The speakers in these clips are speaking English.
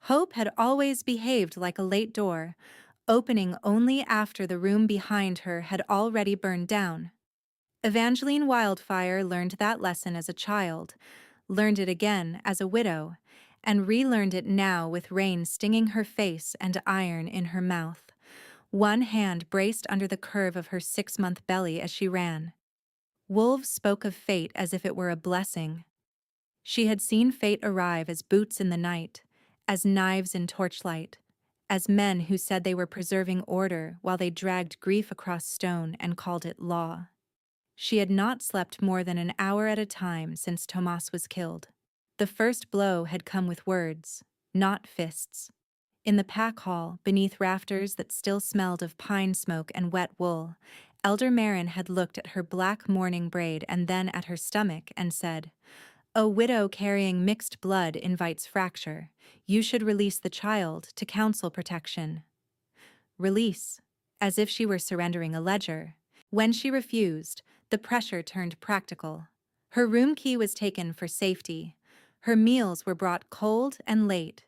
Hope had always behaved like a late door, opening only after the room behind her had already burned down. Evangeline Wildfire learned that lesson as a child, learned it again as a widow, and relearned it now with rain stinging her face and iron in her mouth. One hand braced under the curve of her 6-month belly as she ran. Wolves spoke of fate as if it were a blessing. She had seen fate arrive as boots in the night, as knives in torchlight, as men who said they were preserving order while they dragged grief across stone and called it law. She had not slept more than an hour at a time since Tomas was killed. The first blow had come with words, not fists. In the pack hall, beneath rafters that still smelled of pine smoke and wet wool, Elder Marin had looked at her black mourning braid and then at her stomach and said, "A widow carrying mixed blood invites fracture. You should release the child to counsel protection." Release, as if she were surrendering a ledger. When she refused, the pressure turned practical. Her room key was taken for safety. Her meals were brought cold and late.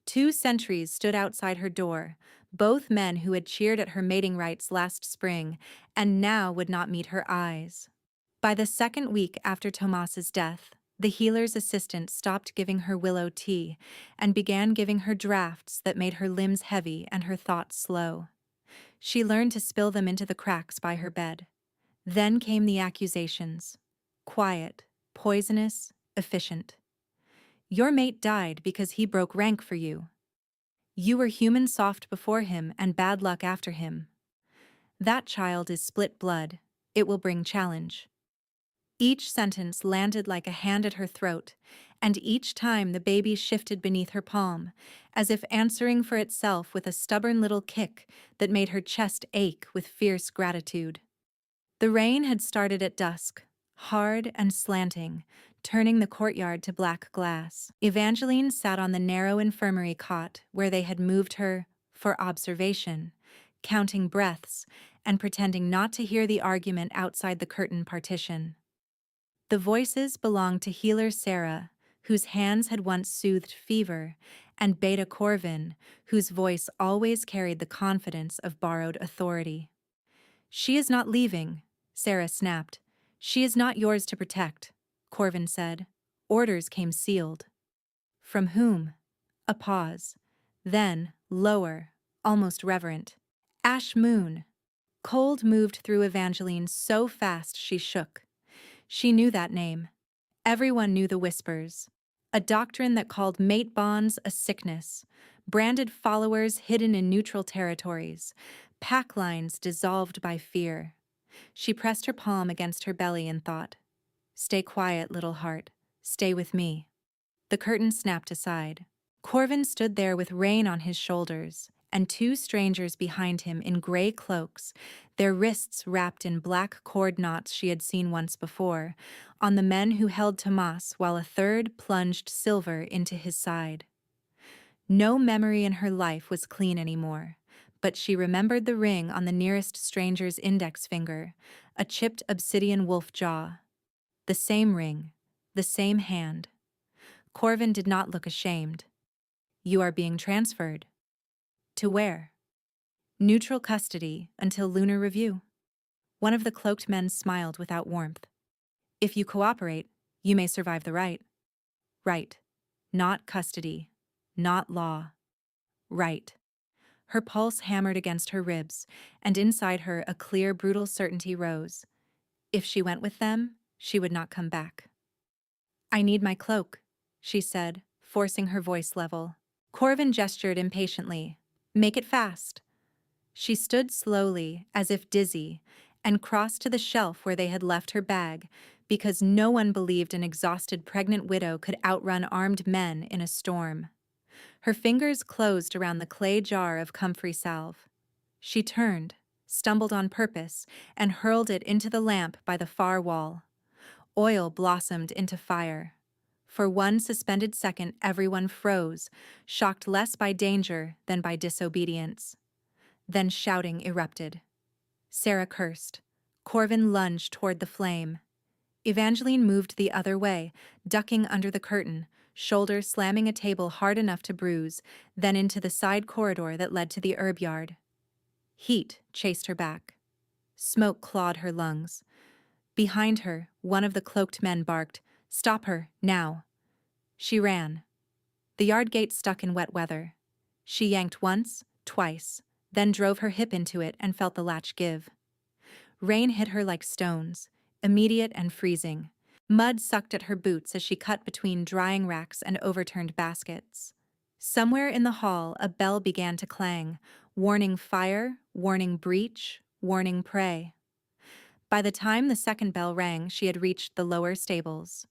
2 sentries stood outside her door, both men who had cheered at her mating rites last spring and now would not meet her eyes. By the second week after Tomas's death, the healer's assistant stopped giving her willow tea and began giving her drafts that made her limbs heavy and her thoughts slow. She learned to spill them into the cracks by her bed. Then came the accusations. Quiet, poisonous, efficient. Your mate died because he broke rank for you. You were human soft before him and bad luck after him. That child is split blood. It will bring challenge. Each sentence landed like a hand at her throat, and each time the baby shifted beneath her palm, as if answering for itself with a stubborn little kick that made her chest ache with fierce gratitude. The rain had started at dusk, hard and slanting, turning the courtyard to black glass. Evangeline sat on the narrow infirmary cot where they had moved her for observation, counting breaths and pretending not to hear the argument outside the curtain partition. The voices belonged to healer Sarah, whose hands had once soothed fever, and Beta Corvin, whose voice always carried the confidence of borrowed authority. "She is not leaving," Sarah snapped. "She is not yours to protect," Corvin said. Orders came sealed. "From whom?" A pause. Then, lower, almost reverent. "Ash Moon." Cold moved through Evangeline so fast she shook. She knew that name. Everyone knew the whispers. A doctrine that called mate bonds a sickness, branded followers hidden in neutral territories, pack lines dissolved by fear. She pressed her palm against her belly and thought, "Stay quiet, little heart. Stay with me." The curtain snapped aside. Corvin stood there with rain on his shoulders, and 2 strangers behind him in gray cloaks, their wrists wrapped in black cord knots she had seen once before, on the men who held Tomas while a third plunged silver into his side. No memory in her life was clean anymore, but she remembered the ring on the nearest stranger's index finger, a chipped obsidian wolf jaw. The same ring, the same hand. Corvin did not look ashamed. "You are being transferred." "To where?" "Neutral custody until lunar review." One of the cloaked men smiled without warmth. "If you cooperate, you may survive the right." Right. Not custody. Not law. Right. Her pulse hammered against her ribs, and inside her a clear, brutal certainty rose. If she went with them, she would not come back. "I need my cloak," she said, forcing her voice level. Corvin gestured impatiently. "Make it fast." She stood slowly, as if dizzy, and crossed to the shelf where they had left her bag, because no one believed an exhausted pregnant widow could outrun armed men in a storm. Her fingers closed around the clay jar of comfrey salve. She turned, stumbled on purpose, and hurled it into the lamp by the far wall. Oil blossomed into fire. For one suspended second, everyone froze, shocked less by danger than by disobedience. Then shouting erupted. Sarah cursed. Corvin lunged toward the flame. Evangeline moved the other way, ducking under the curtain, shoulder slamming a table hard enough to bruise, then into the side corridor that led to the herb yard. Heat chased her back. Smoke clawed her lungs. Behind her, one of the cloaked men barked, "Stop her, now." She ran. The yard gate stuck in wet weather. She yanked once, twice, then drove her hip into it and felt the latch give. Rain hit her like stones, immediate and freezing. Mud sucked at her boots as she cut between drying racks and overturned baskets. Somewhere in the hall, a bell began to clang, warning fire, warning breach, warning prey. By the time the second bell rang, she had reached the lower stables.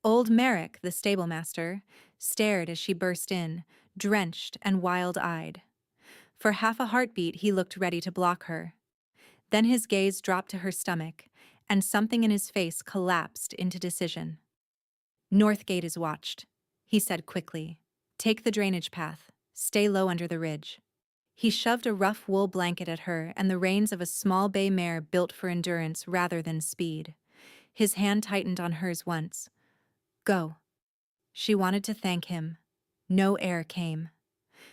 Old Merrick, the stablemaster, stared as she burst in, drenched and wild-eyed. For half a heartbeat, he looked ready to block her. Then his gaze dropped to her stomach, and something in his face collapsed into decision. "Northgate is watched," he said quickly. "Take the drainage path. Stay low under the ridge." He shoved a rough wool blanket at her and the reins of a small bay mare built for endurance rather than speed. His hand tightened on hers once. "Go." She wanted to thank him. No air came.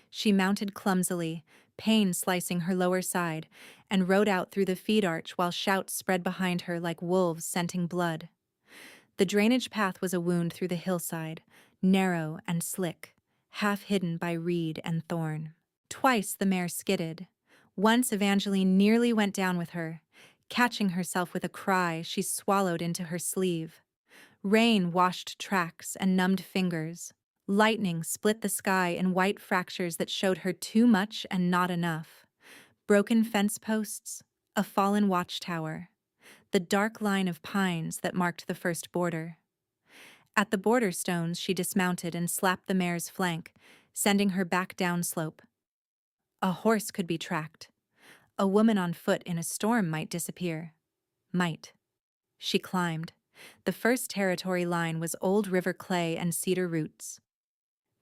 She mounted clumsily, pain slicing her lower side, and rode out through the feed arch while shouts spread behind her like wolves scenting blood. The drainage path was a wound through the hillside, narrow and slick, half hidden by reed and thorn. Twice the mare skidded. Once Evangeline nearly went down with her. Catching herself with a cry, she swallowed into her sleeve. Rain washed tracks and numbed fingers. Lightning split the sky in white fractures that showed her too much and not enough. Broken fence posts, a fallen watchtower, the dark line of pines that marked the first border. At the border stones, she dismounted and slapped the mare's flank, sending her back downslope. A horse could be tracked. A woman on foot in a storm might disappear. Might. She climbed. The first territory line was old river clay and cedar roots.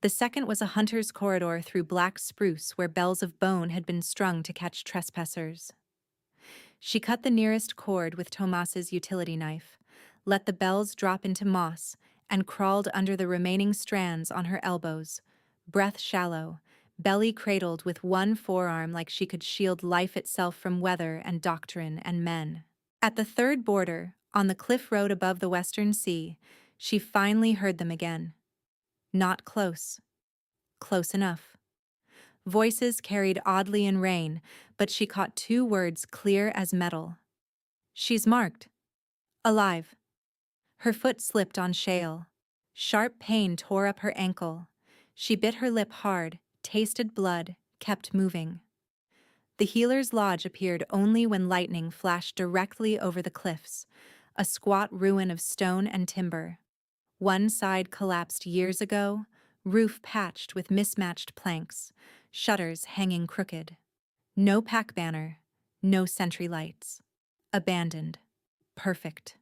The second was a hunter's corridor through black spruce where bells of bone had been strung to catch trespassers. She cut the nearest cord with Tomas's utility knife, let the bells drop into moss, and crawled under the remaining strands on her elbows, breath shallow, belly cradled with one forearm like she could shield life itself from weather and doctrine and men. At the third border, on the cliff road above the western sea, she finally heard them again. Not close. Close enough. Voices carried oddly in rain, but she caught two words clear as metal. "She's marked. Alive." Her foot slipped on shale. Sharp pain tore up her ankle. She bit her lip hard, tasted blood, kept moving. The healer's lodge appeared only when lightning flashed directly over the cliffs, a squat ruin of stone and timber. One side collapsed years ago, roof patched with mismatched planks, shutters hanging crooked. No pack banner, no sentry lights. Abandoned. Perfect.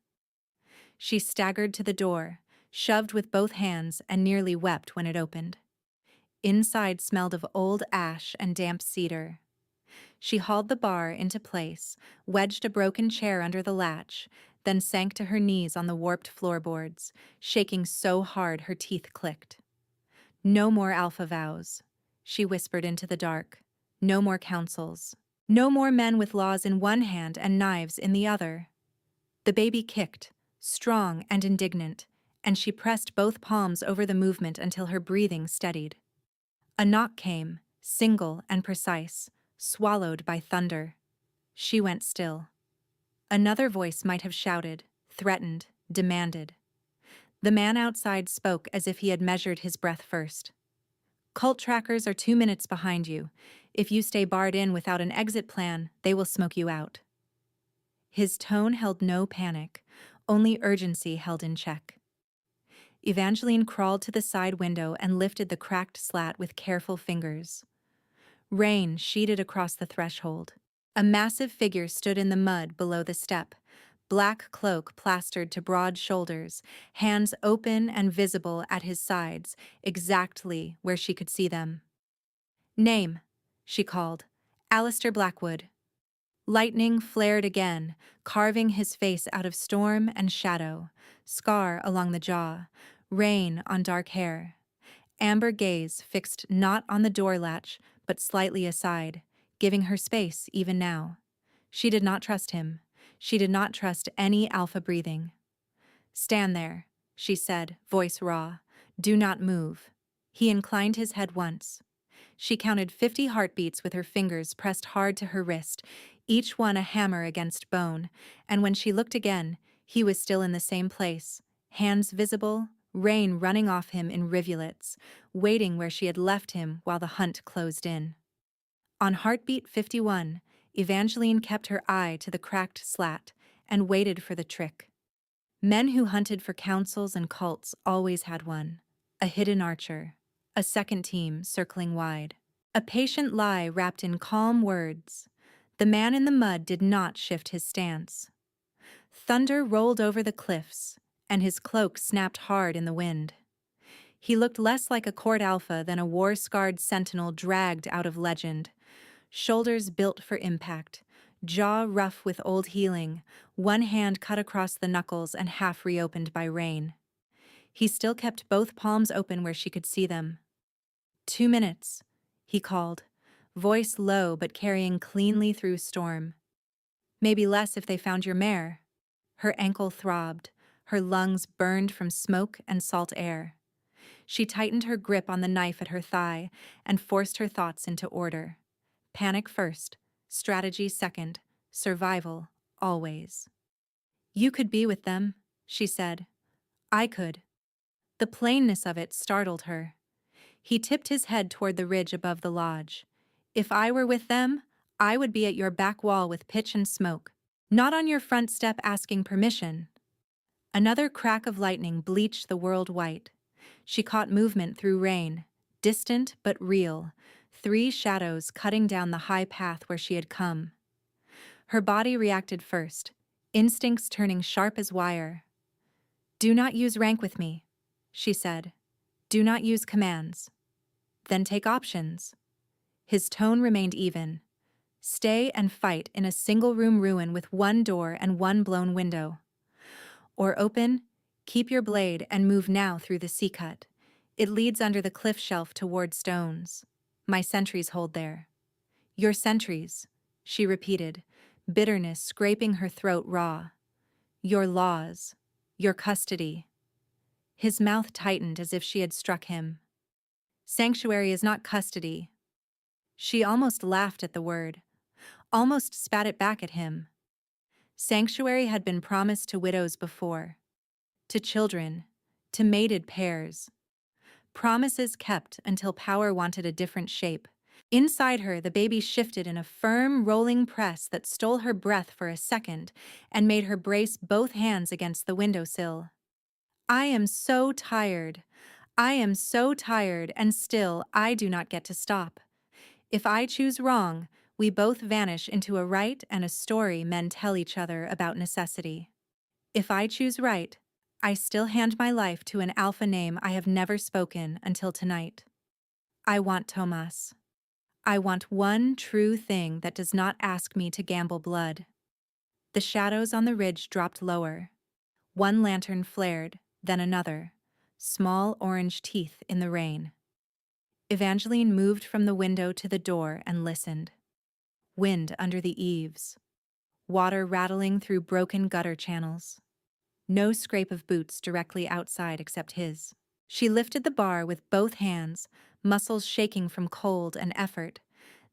She staggered to the door, shoved with both hands, and nearly wept when it opened. Inside smelled of old ash and damp cedar. She hauled the bar into place, wedged a broken chair under the latch, then sank to her knees on the warped floorboards, shaking so hard her teeth clicked. No more alpha vows, she whispered into the dark. No more councils. No more men with laws in one hand and knives in the other. The baby kicked, strong and indignant, and she pressed both palms over the movement until her breathing steadied. A knock came, single and precise, swallowed by thunder. She went still. Another voice might have shouted, threatened, demanded. The man outside spoke as if he had measured his breath first. "Cult trackers are 2 minutes behind you. If you stay barred in without an exit plan, they will smoke you out." His tone held no panic, only urgency held in check. Evangeline crawled to the side window and lifted the cracked slat with careful fingers. Rain sheeted across the threshold. A massive figure stood in the mud below the step, black cloak plastered to broad shoulders, hands open and visible at his sides, exactly where she could see them. "Name," she called. "Alistair Blackwood." Lightning flared again, carving his face out of storm and shadow, scar along the jaw, rain on dark hair. Amber gaze fixed not on the door latch, but slightly aside, giving her space even now. She did not trust him. She did not trust any alpha breathing. "Stand there," she said, voice raw. "Do not move." He inclined his head once. She counted 50 heartbeats with her fingers pressed hard to her wrist, each one a hammer against bone, and when she looked again, he was still in the same place, hands visible, rain running off him in rivulets, waiting where she had left him while the hunt closed in. On heartbeat 51, Evangeline kept her eye to the cracked slat and waited for the trick. Men who hunted for councils and cults always had one, a hidden archer, a second team circling wide. A patient lie wrapped in calm words. The man in the mud did not shift his stance. Thunder rolled over the cliffs, and his cloak snapped hard in the wind. He looked less like a court alpha than a war-scarred sentinel dragged out of legend. Shoulders built for impact, jaw rough with old healing, one hand cut across the knuckles and half reopened by rain. He still kept both palms open where she could see them. 2 minutes, he called, voice low but carrying cleanly through storm. Maybe less if they found your mare. Her ankle throbbed, her lungs burned from smoke and salt air. She tightened her grip on the knife at her thigh and forced her thoughts into order. Panic first, strategy second, survival always. "You could be with them," she said. "I could." The plainness of it startled her. He tipped his head toward the ridge above the lodge. "If I were with them, I would be at your back wall with pitch and smoke, not on your front step asking permission." Another crack of lightning bleached the world white. She caught movement through rain, distant but real, 3 shadows cutting down the high path where she had come. Her body reacted first, instincts turning sharp as wire. "Do not use rank with me," she said. "Do not use commands. Then take options." His tone remained even. "Stay and fight in a single-room ruin with 1 door and 1 blown window. Or open, keep your blade and move now through the sea cut. It leads under the cliff shelf toward stones. My sentries hold there." "Your sentries," she repeated, bitterness scraping her throat raw. "Your laws, your custody." His mouth tightened as if she had struck him. "Sanctuary is not custody." She almost laughed at the word, almost spat it back at him. Sanctuary had been promised to widows before, to children, to mated pairs. Promises kept until power wanted a different shape. Inside her, the baby shifted in a firm, rolling press that stole her breath for a second and made her brace both hands against the windowsill. "I am so tired. I am so tired, and still I do not get to stop. If I choose wrong, we both vanish into a right and a story men tell each other about necessity. If I choose right, I still hand my life to an alpha name I have never spoken until tonight. I want Tomas. I want one true thing that does not ask me to gamble blood." The shadows on the ridge dropped lower. 1 lantern flared, then another, small orange teeth in the rain. Evangeline moved from the window to the door and listened. Wind under the eaves. Water rattling through broken gutter channels. No scrape of boots directly outside except his. She lifted the bar with both hands, muscles shaking from cold and effort,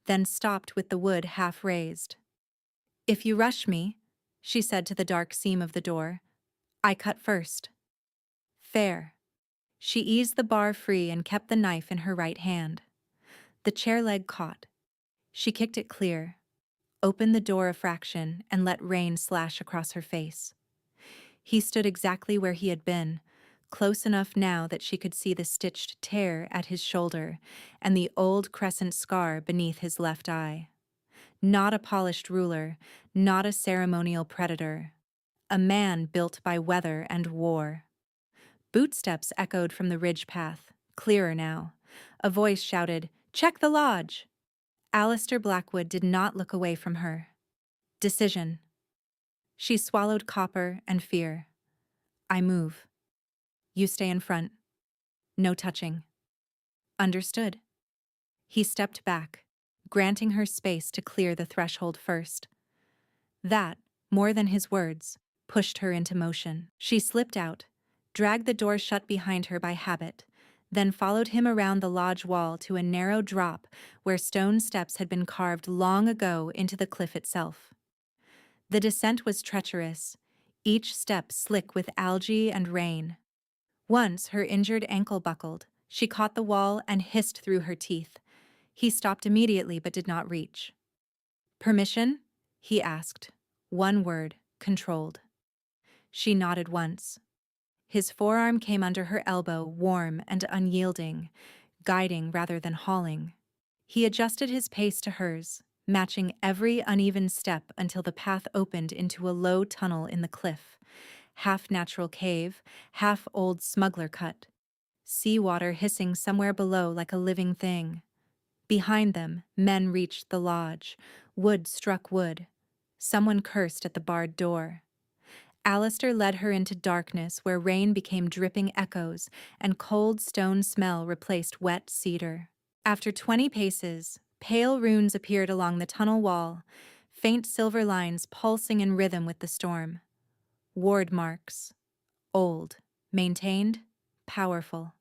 then stopped with the wood half raised. "If you rush me," she said to the dark seam of the door, "I cut first." "Fair." She eased the bar free and kept the knife in her right hand. The chair leg caught. She kicked it clear, opened the door a fraction, and let rain slash across her face. He stood exactly where he had been, close enough now that she could see the stitched tear at his shoulder and the old crescent scar beneath his left eye. Not a polished ruler, not a ceremonial predator. A man built by weather and war. Bootsteps echoed from the ridge path, clearer now. A voice shouted, "Check the lodge!" Alistair Blackwood did not look away from her. Decision. She swallowed copper and fear. "I move." You stay in front. No touching. Understood. He stepped back, granting her space to clear the threshold first. That, more than his words, pushed her into motion. She slipped out, dragged the door shut behind her by habit, then followed him around the lodge wall to a narrow drop where stone steps had been carved long ago into the cliff itself. The descent was treacherous, each step slick with algae and rain. Once her injured ankle buckled, she caught the wall and hissed through her teeth. He stopped immediately but did not reach. "Permission?" he asked. One word, controlled. She nodded once. His forearm came under her elbow, warm and unyielding, guiding rather than hauling. He adjusted his pace to hers, matching every uneven step until the path opened into a low tunnel in the cliff, half natural cave, half old smuggler cut. Seawater hissing somewhere below like a living thing. Behind them, men reached the lodge. Wood struck wood. Someone cursed at the barred door. Alistair led her into darkness where rain became dripping echoes and cold stone smell replaced wet cedar. After 20 paces, pale runes appeared along the tunnel wall, faint silver lines pulsing in rhythm with the storm. Ward marks. Old, maintained, powerful.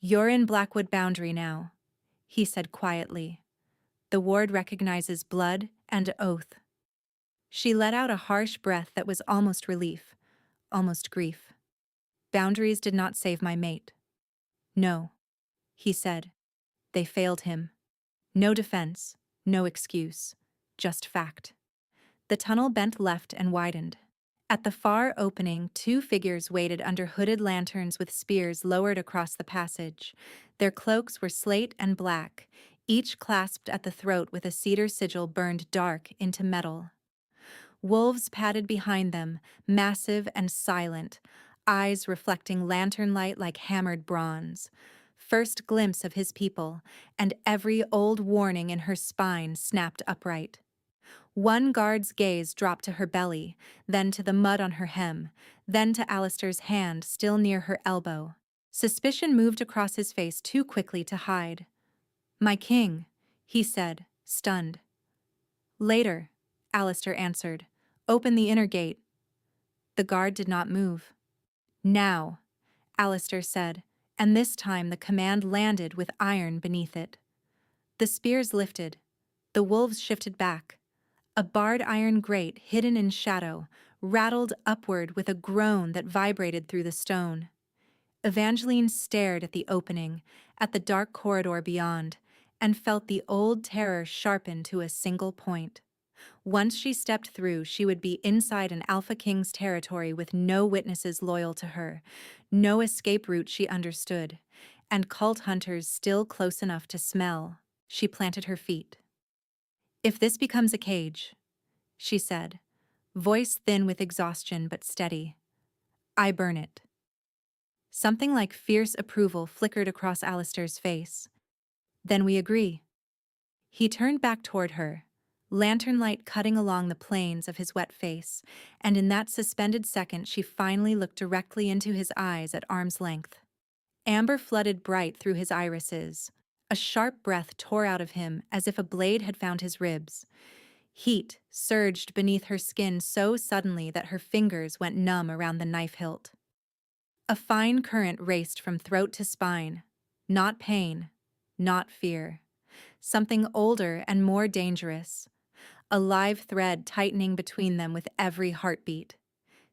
"You're in Blackwood boundary now," he said quietly. "The ward recognizes blood and oath." She let out a harsh breath that was almost relief, almost grief. "Boundaries did not save my mate." "No," he said. "They failed him. No defense, no excuse, just fact." The tunnel bent left and widened. At the far opening, 2 figures waited under hooded lanterns with spears lowered across the passage. Their cloaks were slate and black, each clasped at the throat with a cedar sigil burned dark into metal. Wolves padded behind them, massive and silent, eyes reflecting lantern light like hammered bronze. First glimpse of his people, and every old warning in her spine snapped upright. One guard's gaze dropped to her belly, then to the mud on her hem, then to Alistair's hand still near her elbow. Suspicion moved across his face too quickly to hide. "My king," he said, stunned. "Later," Alistair answered. "Open the inner gate." The guard did not move. "Now," Alistair said, and this time the command landed with iron beneath it. The spears lifted. The wolves shifted back. A barred iron grate, hidden in shadow, rattled upward with a groan that vibrated through the stone. Evangeline stared at the opening, at the dark corridor beyond, and felt the old terror sharpen to a single point. Once she stepped through, she would be inside an Alpha King's territory with no witnesses loyal to her, no escape route she understood, and cult hunters still close enough to smell. She planted her feet. "If this becomes a cage," she said, voice thin with exhaustion but steady, "I burn it." Something like fierce approval flickered across Alistair's face. "Then we agree." He turned back toward her, lantern light cutting along the planes of his wet face, and in that suspended second she finally looked directly into his eyes at arm's length. Amber flooded bright through his irises. A sharp breath tore out of him as if a blade had found his ribs. Heat surged beneath her skin so suddenly that her fingers went numb around the knife hilt. A fine current raced from throat to spine. Not pain, not fear. Something older and more dangerous. A live thread tightening between them with every heartbeat.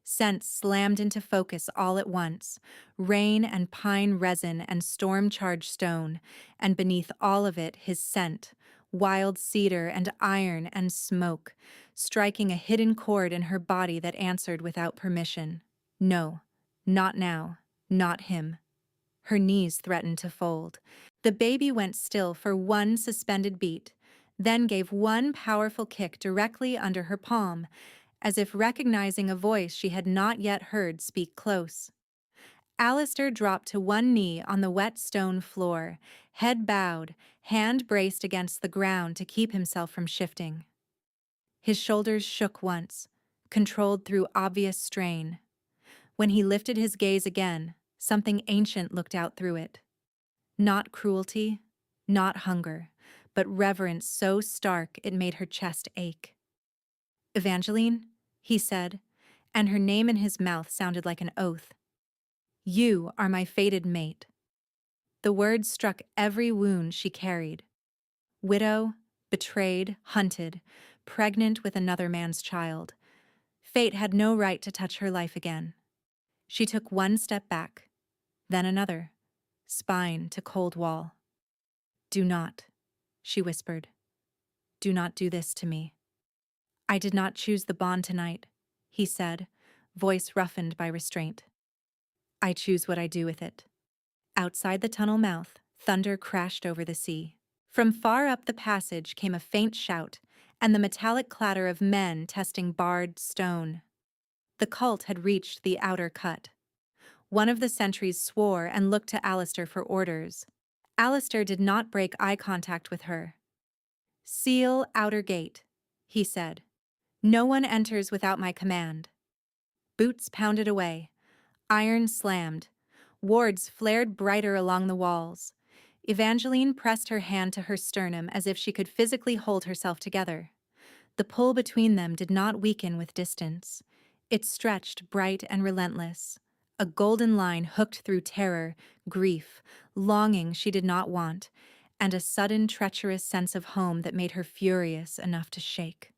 Scents slammed into focus all at once, rain and pine resin and storm-charged stone, and beneath all of it his scent, wild cedar and iron and smoke, striking a hidden chord in her body that answered without permission. No, not now, not him. Her knees threatened to fold. The baby went still for one suspended beat, then gave one powerful kick directly under her palm, as if recognizing a voice she had not yet heard speak close. Alistair dropped to one knee on the wet stone floor, head bowed, hand braced against the ground to keep himself from shifting. His shoulders shook once, controlled through obvious strain. When he lifted his gaze again, Something ancient looked out through it. Not cruelty, not hunger, but reverence so stark it made her chest ache. "Evangeline," he said, and her name in his mouth sounded like an oath. "You are my fated mate." The words struck every wound she carried. Widow, betrayed, hunted, pregnant with another man's child. Fate had no right to touch her life again. She took one step back, then another, spine to cold wall. "Do not," she whispered. "Do not do this to me." "I did not choose the bond tonight," he said, voice roughened by restraint. "I choose what I do with it." Outside the tunnel mouth, thunder crashed over the sea. From far up the passage came a faint shout, and the metallic clatter of men testing barred stone. The cult had reached the outer cut. One of the sentries swore and looked to Alistair for orders. Alistair did not break eye contact with her. "Seal outer gate," he said. "No one enters without my command." Boots pounded away. Iron slammed. Wards flared brighter along the walls. Evangeline pressed her hand to her sternum as if she could physically hold herself together. The pull between them did not weaken with distance. It stretched bright and relentless. A golden line hooked through terror, grief, longing she did not want, and a sudden treacherous sense of home that made her furious enough to shake.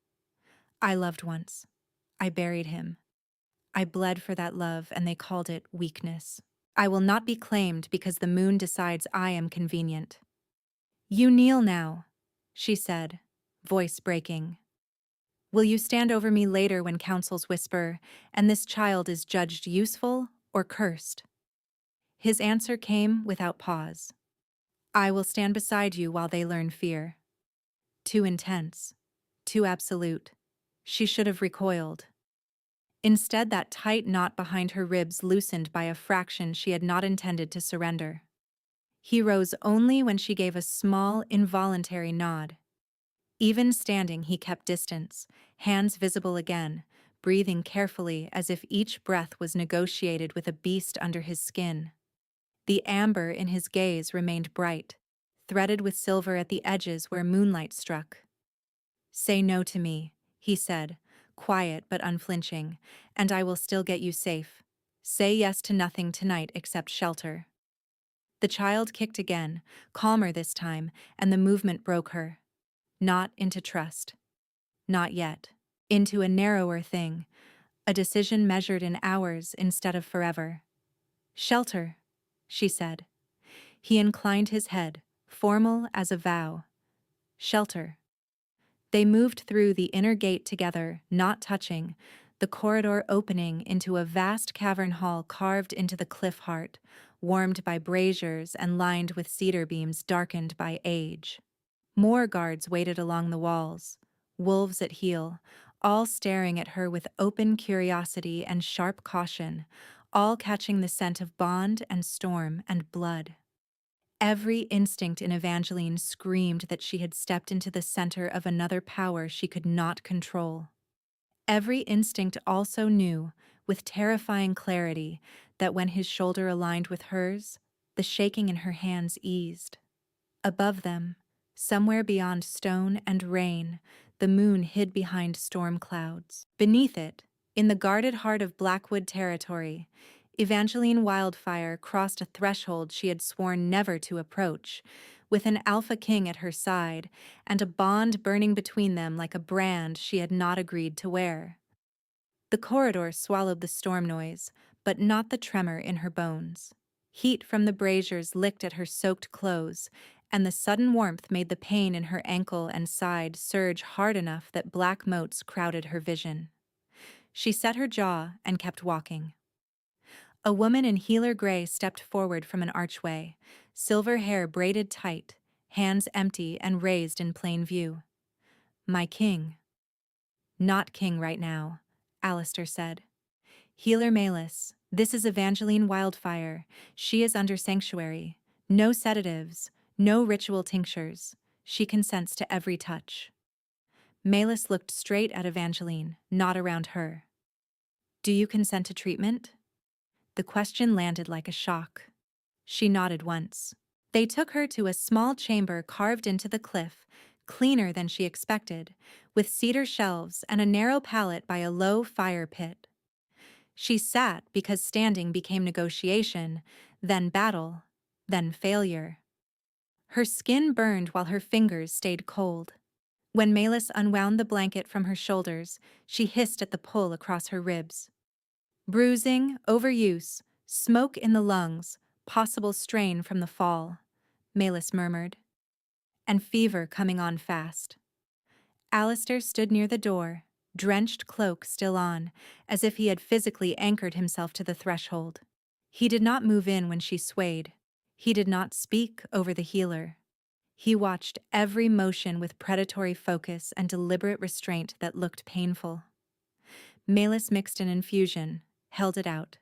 "I loved once. I buried him. I bled for that love, and they called it weakness. I will not be claimed because the moon decides I am convenient." "You kneel now," she said, voice breaking. "Will you stand over me later when councils whisper, and this child is judged useful or cursed?" His answer came without pause. "I will stand beside you while they learn fear." Too intense, too absolute. She should have recoiled. Instead, that tight knot behind her ribs loosened by a fraction she had not intended to surrender. He rose only when she gave a small, involuntary nod. Even standing, he kept distance, hands visible again, breathing carefully as if each breath was negotiated with a beast under his skin. The amber in his gaze remained bright, threaded with silver at the edges where moonlight struck. "Say no to me," he said, quiet but unflinching, "and I will still get you safe. Say yes to nothing tonight except shelter." The child kicked again, calmer this time, and the movement broke her. Not into trust. Not yet. Into a narrower thing, a decision measured in hours instead of forever. "Shelter," she said. He inclined his head, formal as a vow. "Shelter." They moved through the inner gate together, not touching, the corridor opening into a vast cavern hall carved into the cliff heart, warmed by braziers and lined with cedar beams darkened by age. More guards waited along the walls, wolves at heel, all staring at her with open curiosity and sharp caution, all catching the scent of bond and storm and blood. Every instinct in Evangeline screamed that she had stepped into the center of another power she could not control. Every instinct also knew, with terrifying clarity, that when his shoulder aligned with hers, the shaking in her hands eased. Above them, somewhere beyond stone and rain, the moon hid behind storm clouds. Beneath it, in the guarded heart of Blackwood territory, Evangeline Wildfire crossed a threshold she had sworn never to approach, with an alpha king at her side and a bond burning between them like a brand she had not agreed to wear. The corridor swallowed the storm noise, but not the tremor in her bones. Heat from the braziers licked at her soaked clothes, and the sudden warmth made the pain in her ankle and side surge hard enough that black motes crowded her vision. She set her jaw and kept walking. A woman in healer gray stepped forward from an archway, silver hair braided tight, hands empty and raised in plain view. "My king." "Not king right now," Alistair said. "Healer Malus, this is Evangeline Wildfire. She is under sanctuary. No sedatives, no ritual tinctures. She consents to every touch." Malus looked straight at Evangeline, not around her. "Do you consent to treatment?" The question landed like a shock. She nodded once. They took her to a small chamber carved into the cliff, cleaner than she expected, with cedar shelves and a narrow pallet by a low fire pit. She sat because standing became negotiation, then battle, then failure. Her skin burned while her fingers stayed cold. When Malus unwound the blanket from her shoulders, she hissed at the pull across her ribs. Bruising, overuse, smoke in the lungs, possible strain from the fall, Malus murmured. And fever coming on fast. Alistair stood near the door, drenched cloak still on, as if he had physically anchored himself to the threshold. He did not move in when she swayed. He did not speak over the healer. He watched every motion with predatory focus and deliberate restraint that looked painful. Malus mixed an infusion, held it out.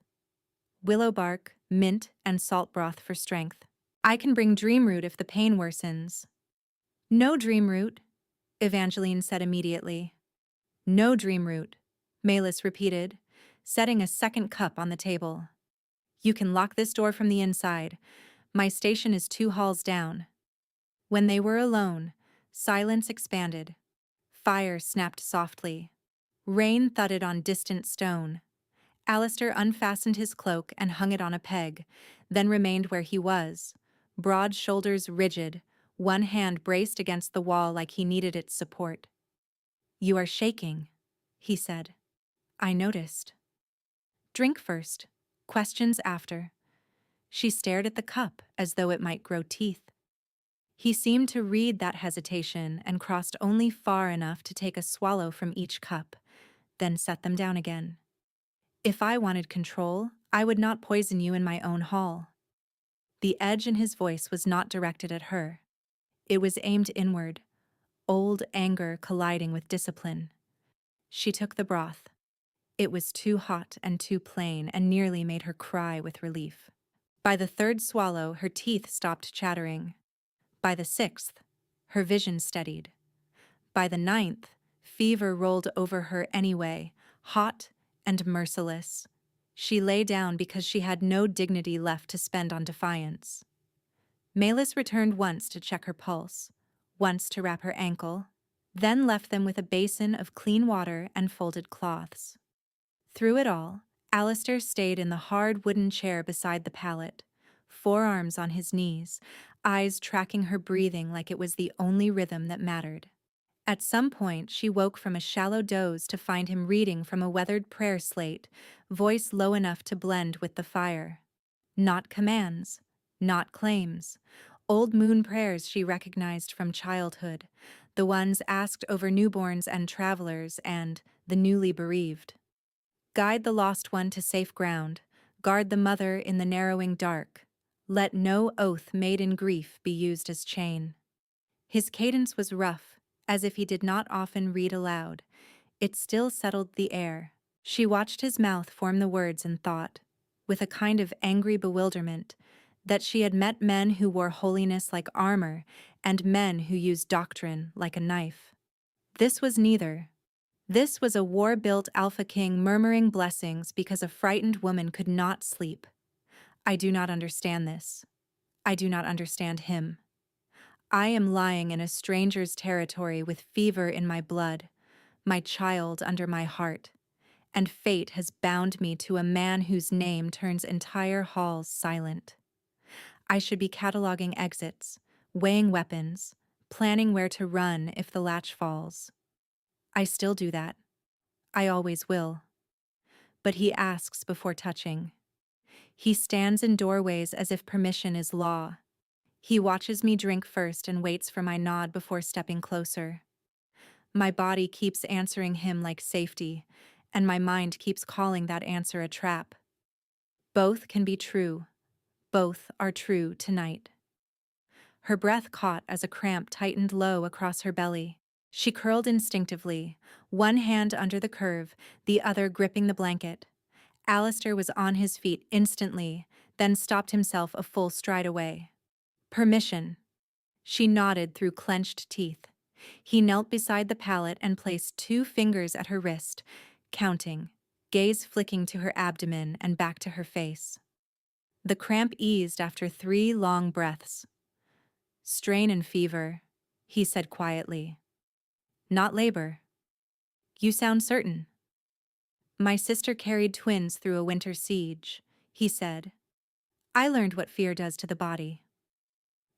Willow bark, mint, and salt broth for strength. I can bring Dreamroot if the pain worsens. No Dreamroot, Evangeline said immediately. No Dreamroot, Malus repeated, setting a second cup on the table. You can lock this door from the inside. My station is 2 halls down. When they were alone, silence expanded. Fire snapped softly. Rain thudded on distant stone. Alistair unfastened his cloak and hung it on a peg, then remained where he was, broad shoulders rigid, one hand braced against the wall like he needed its support. You are shaking, he said. I noticed. Drink first, questions after. She stared at the cup as though it might grow teeth. He seemed to read that hesitation and crossed only far enough to take a swallow from each cup, then set them down again. If I wanted control, I would not poison you in my own hall. The edge in his voice was not directed at her. It was aimed inward, old anger colliding with discipline. She took the broth. It was too hot and too plain and nearly made her cry with relief. By the 3rd swallow, her teeth stopped chattering. By the 6th, her vision steadied. By the 9th, fever rolled over her anyway, hot and merciless. She lay down because she had no dignity left to spend on defiance. Malus returned once to check her pulse, once to wrap her ankle, then left them with a basin of clean water and folded cloths. Through it all, Alistair stayed in the hard wooden chair beside the pallet, forearms on his knees, eyes tracking her breathing like it was the only rhythm that mattered. At some point, she woke from a shallow doze to find him reading from a weathered prayer slate, voice low enough to blend with the fire. Not commands, not claims. Old moon prayers she recognized from childhood, the ones asked over newborns and travelers and the newly bereaved. Guide the lost one to safe ground, guard the mother in the narrowing dark. Let no oath made in grief be used as chain. His cadence was rough, as if he did not often read aloud. It still settled the air. She watched his mouth form the words and thought, with a kind of angry bewilderment, that she had met men who wore holiness like armor and men who used doctrine like a knife. This was neither. This was a war-built alpha king murmuring blessings because a frightened woman could not sleep. I do not understand this. I do not understand him. I am lying in a stranger's territory with fever in my blood, my child under my heart, and fate has bound me to a man whose name turns entire halls silent. I should be cataloging exits, weighing weapons, planning where to run if the latch falls. I still do that. I always will. But he asks before touching. He stands in doorways as if permission is law. He watches me drink first and waits for my nod before stepping closer. My body keeps answering him like safety, and my mind keeps calling that answer a trap. Both can be true. Both are true tonight. Her breath caught as a cramp tightened low across her belly. She curled instinctively, one hand under the curve, the other gripping the blanket. Alistair was on his feet instantly, then stopped himself a full stride away. Permission. She nodded through clenched teeth. He knelt beside the pallet and placed 2 fingers at her wrist, counting, gaze flicking to her abdomen and back to her face. The cramp eased after 3 long breaths. "Strain and fever," he said quietly. "Not labor. You sound certain." "My sister carried twins through a winter siege," he said. "I learned what fear does to the body."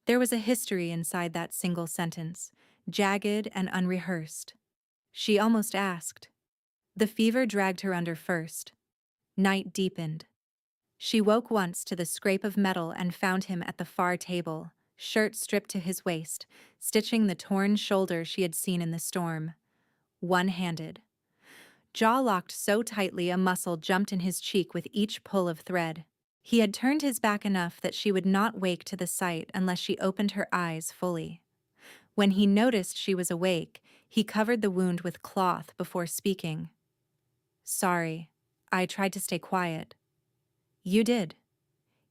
There was a history inside that single sentence, jagged and unrehearsed. She almost asked. The fever dragged her under first. Night deepened. She woke once to the scrape of metal and found him at the far table, shirt stripped to his waist, stitching the torn shoulder she had seen in the storm. One-handed. Jaw locked so tightly a muscle jumped in his cheek with each pull of thread. He had turned his back enough that she would not wake to the sight unless she opened her eyes fully. When he noticed she was awake, he covered the wound with cloth before speaking. "Sorry, I tried to stay quiet." "You did."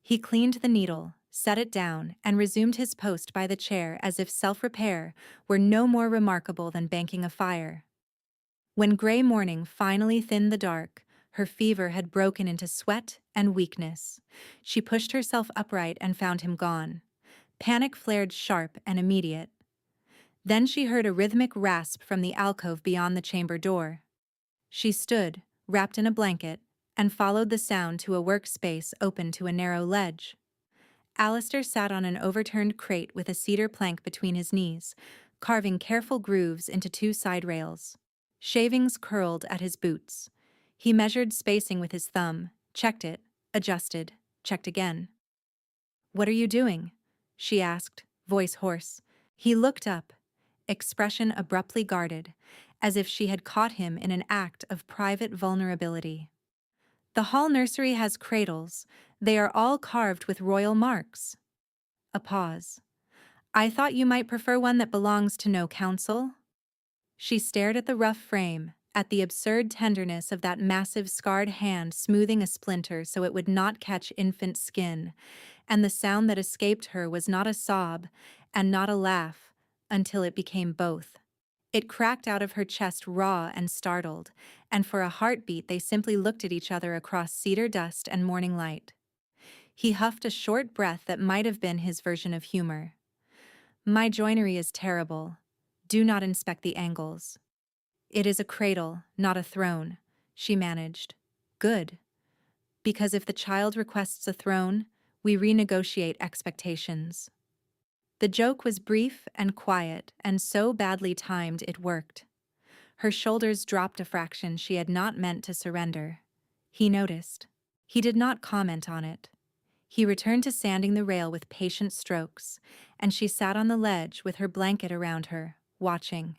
He cleaned the needle, set it down, and resumed his post by the chair as if self-repair were no more remarkable than banking a fire. When gray morning finally thinned the dark, her fever had broken into sweat and weakness. She pushed herself upright and found him gone. Panic flared sharp and immediate. Then she heard a rhythmic rasp from the alcove beyond the chamber door. She stood, wrapped in a blanket, and followed the sound to a workspace open to a narrow ledge. Alistair sat on an overturned crate with a cedar plank between his knees, carving careful grooves into 2 side rails. Shavings curled at his boots. He measured spacing with his thumb, checked it, adjusted, checked again. "What are you doing?" she asked, voice hoarse. He looked up, expression abruptly guarded, as if she had caught him in an act of private vulnerability. "The Hall nursery has cradles. They are all carved with royal marks." A pause. "I thought you might prefer one that belongs to no council." She stared at the rough frame, at the absurd tenderness of that massive scarred hand smoothing a splinter so it would not catch infant skin, and the sound that escaped her was not a sob and not a laugh, until it became both. It cracked out of her chest raw and startled, and for a heartbeat they simply looked at each other across cedar dust and morning light. He huffed a short breath that might have been his version of humor. "My joinery is terrible. Do not inspect the angles." "It is a cradle, not a throne," she managed. "Good. Because if the child requests a throne, we renegotiate expectations." The joke was brief and quiet, and so badly timed it worked. Her shoulders dropped a fraction she had not meant to surrender. He noticed. He did not comment on it. He returned to sanding the rail with patient strokes, and she sat on the ledge with her blanket around her, watching.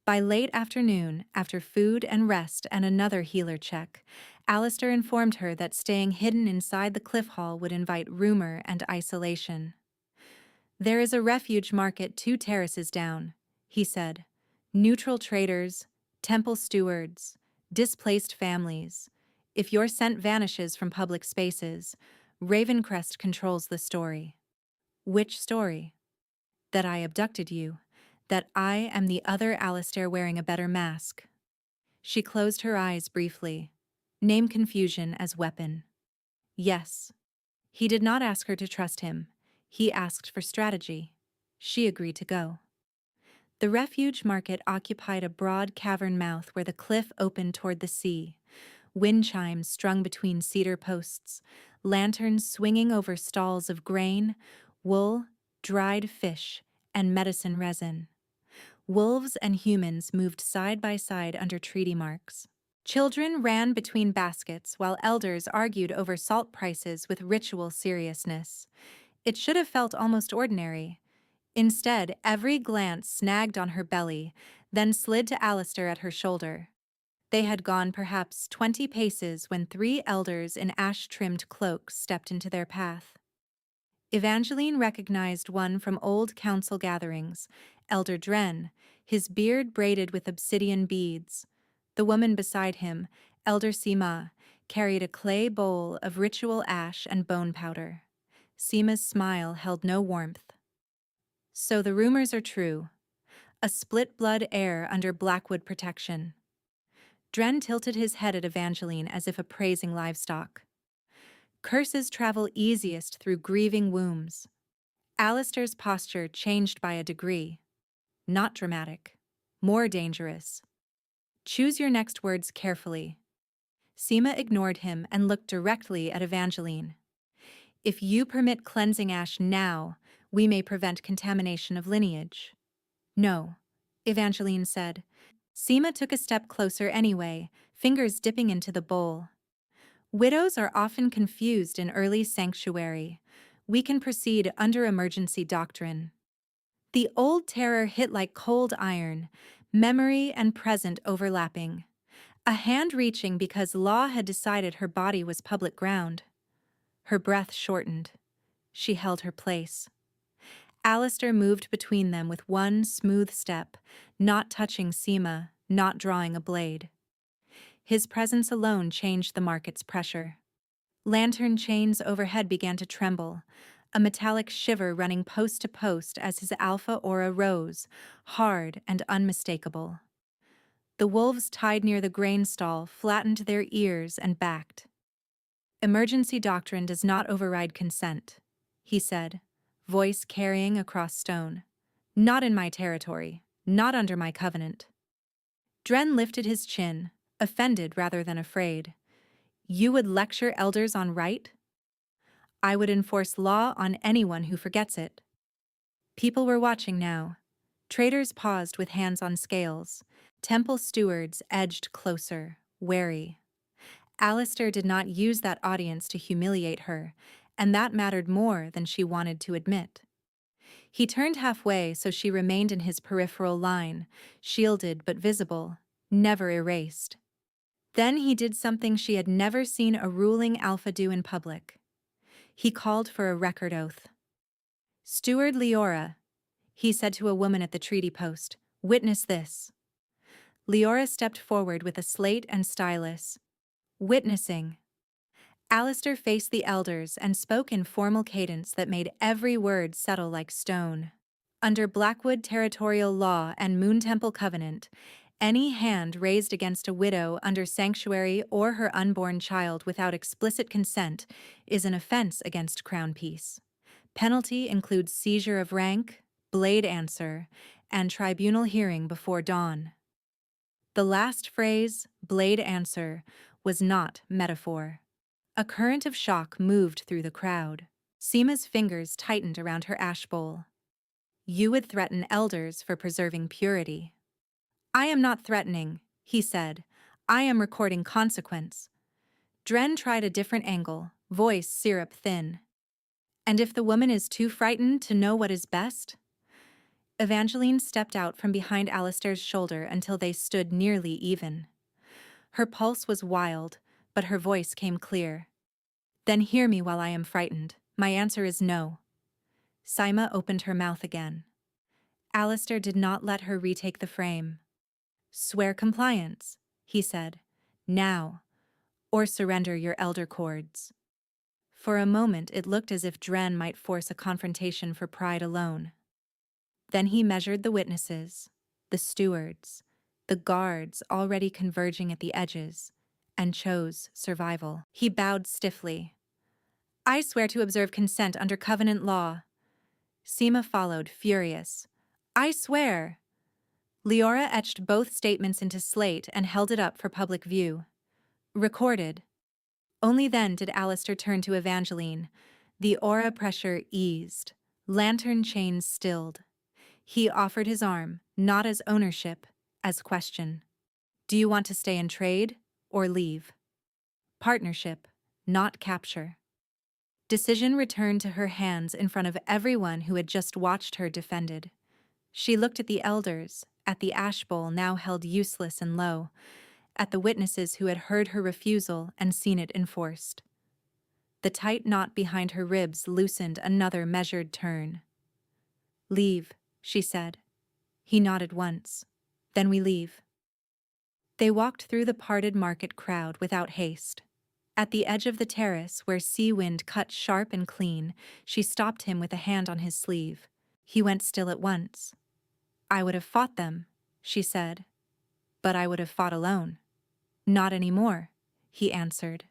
By late afternoon, after food and rest and another healer check, Alistair informed her that staying hidden inside the cliff hall would invite rumor and isolation. "There is a refuge market 2 terraces down," he said. "Neutral traders, temple stewards, displaced families. If your scent vanishes from public spaces, Ravencrest controls the story." "Which story?" "That I abducted you. That I am the other Alistair wearing a better mask." She closed her eyes briefly. Name confusion as weapon. Yes. He did not ask her to trust him. He asked for strategy. She agreed to go. The refuge market occupied a broad cavern mouth where the cliff opened toward the sea. Wind chimes strung between cedar posts, lanterns swinging over stalls of grain, wool, dried fish, and medicine resin. Wolves and humans moved side by side under treaty marks. Children ran between baskets while elders argued over salt prices with ritual seriousness. It should have felt almost ordinary. Instead, every glance snagged on her belly, then slid to Alistair at her shoulder. They had gone perhaps 20 paces when 3 elders in ash-trimmed cloaks stepped into their path. Evangeline recognized one from old council gatherings, Elder Dren, his beard braided with obsidian beads. The woman beside him, Elder Seema, carried a clay bowl of ritual ash and bone powder. Seema's smile held no warmth. "So the rumors are true. A split blood heir under Blackwood protection." Dren tilted his head at Evangeline as if appraising livestock. Curses travel easiest through grieving wombs. Alistair's posture changed by a degree. Not dramatic. More dangerous. Choose your next words carefully. Seema ignored him and looked directly at Evangeline. If you permit cleansing ash now, we may prevent contamination of lineage. No, Evangeline said. Seema took a step closer anyway, fingers dipping into the bowl. Widows are often confused in early sanctuary. We can proceed under emergency doctrine. The old terror hit like cold iron, memory and present overlapping. A hand reaching because law had decided her body was public ground. Her breath shortened. She held her place. Alistair moved between them with one smooth step, not touching Seema, not drawing a blade. His presence alone changed the market's pressure. Lantern chains overhead began to tremble, a metallic shiver running post to post as his alpha aura rose, hard and unmistakable. The wolves tied near the grain stall flattened their ears and backed. Emergency doctrine does not override consent, he said, voice carrying across stone. Not in my territory, not under my covenant. Dren lifted his chin, offended rather than afraid. You would lecture elders on right? I would enforce law on anyone who forgets it. People were watching now. Traders paused with hands on scales. Temple stewards edged closer, wary. Alistair did not use that audience to humiliate her, and that mattered more than she wanted to admit. He turned halfway so she remained in his peripheral line, shielded but visible, never erased. Then he did something she had never seen a ruling alpha do in public. He called for a record oath. Steward Leora, he said to a woman at the treaty post, witness this. Leora stepped forward with a slate and stylus. Witnessing. Alistair faced the elders and spoke in formal cadence that made every word settle like stone. Under Blackwood territorial law and Moon Temple covenant, any hand raised against a widow under sanctuary or her unborn child without explicit consent is an offense against crown peace. Penalty includes seizure of rank, blade answer, and tribunal hearing before dawn. The last phrase, blade answer, was not metaphor. A current of shock moved through the crowd. Seema's fingers tightened around her ash bowl. You would threaten elders for preserving purity. I am not threatening, he said. I am recording consequence. Dren tried a different angle, voice syrup thin. And if the woman is too frightened to know what is best? Evangeline stepped out from behind Alistair's shoulder until they stood nearly even. Her pulse was wild, but her voice came clear. Then hear me while I am frightened. My answer is no. Seema opened her mouth again. Alistair did not let her retake the frame. Swear compliance, he said, now, or surrender your elder cords. For a moment it looked as if Dren might force a confrontation for pride alone. Then he measured the witnesses, the stewards, the guards already converging at the edges, and chose survival. He bowed stiffly. I swear to observe consent under covenant law. Seema followed, furious. I swear. Leora etched both statements into slate and held it up for public view. Recorded. Only then did Alistair turn to Evangeline. The aura pressure eased. Lantern chains stilled. He offered his arm, not as ownership, as question. Do you want to stay and trade, or leave? Partnership, not capture. Decision returned to her hands in front of everyone who had just watched her defended. She looked at the elders, at the ash bowl now held useless and low, at the witnesses who had heard her refusal and seen it enforced. The tight knot behind her ribs loosened another measured turn. Leave, she said. He nodded once. Then we leave. They walked through the parted market crowd without haste. At the edge of the terrace, where sea wind cut sharp and clean, she stopped him with a hand on his sleeve. He went still at once. I would have fought them, she said, but I would have fought alone. Not anymore, he answered.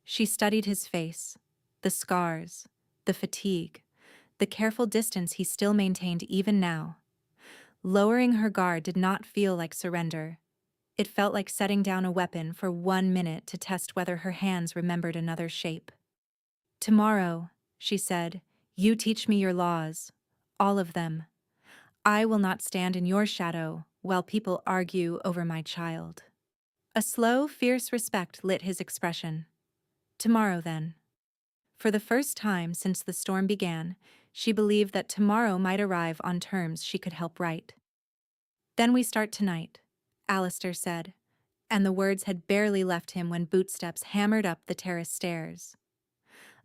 She studied his face, the scars, the fatigue, the careful distance he still maintained even now. Lowering her guard did not feel like surrender. It felt like setting down a weapon for 1 minute to test whether her hands remembered another shape. Tomorrow, she said, you teach me your laws, all of them. I will not stand in your shadow while people argue over my child. A slow, fierce respect lit his expression. Tomorrow, then. For the first time since the storm began, she believed that tomorrow might arrive on terms she could help write. Then we start tonight, Alistair said, and the words had barely left him when bootsteps hammered up the terrace stairs.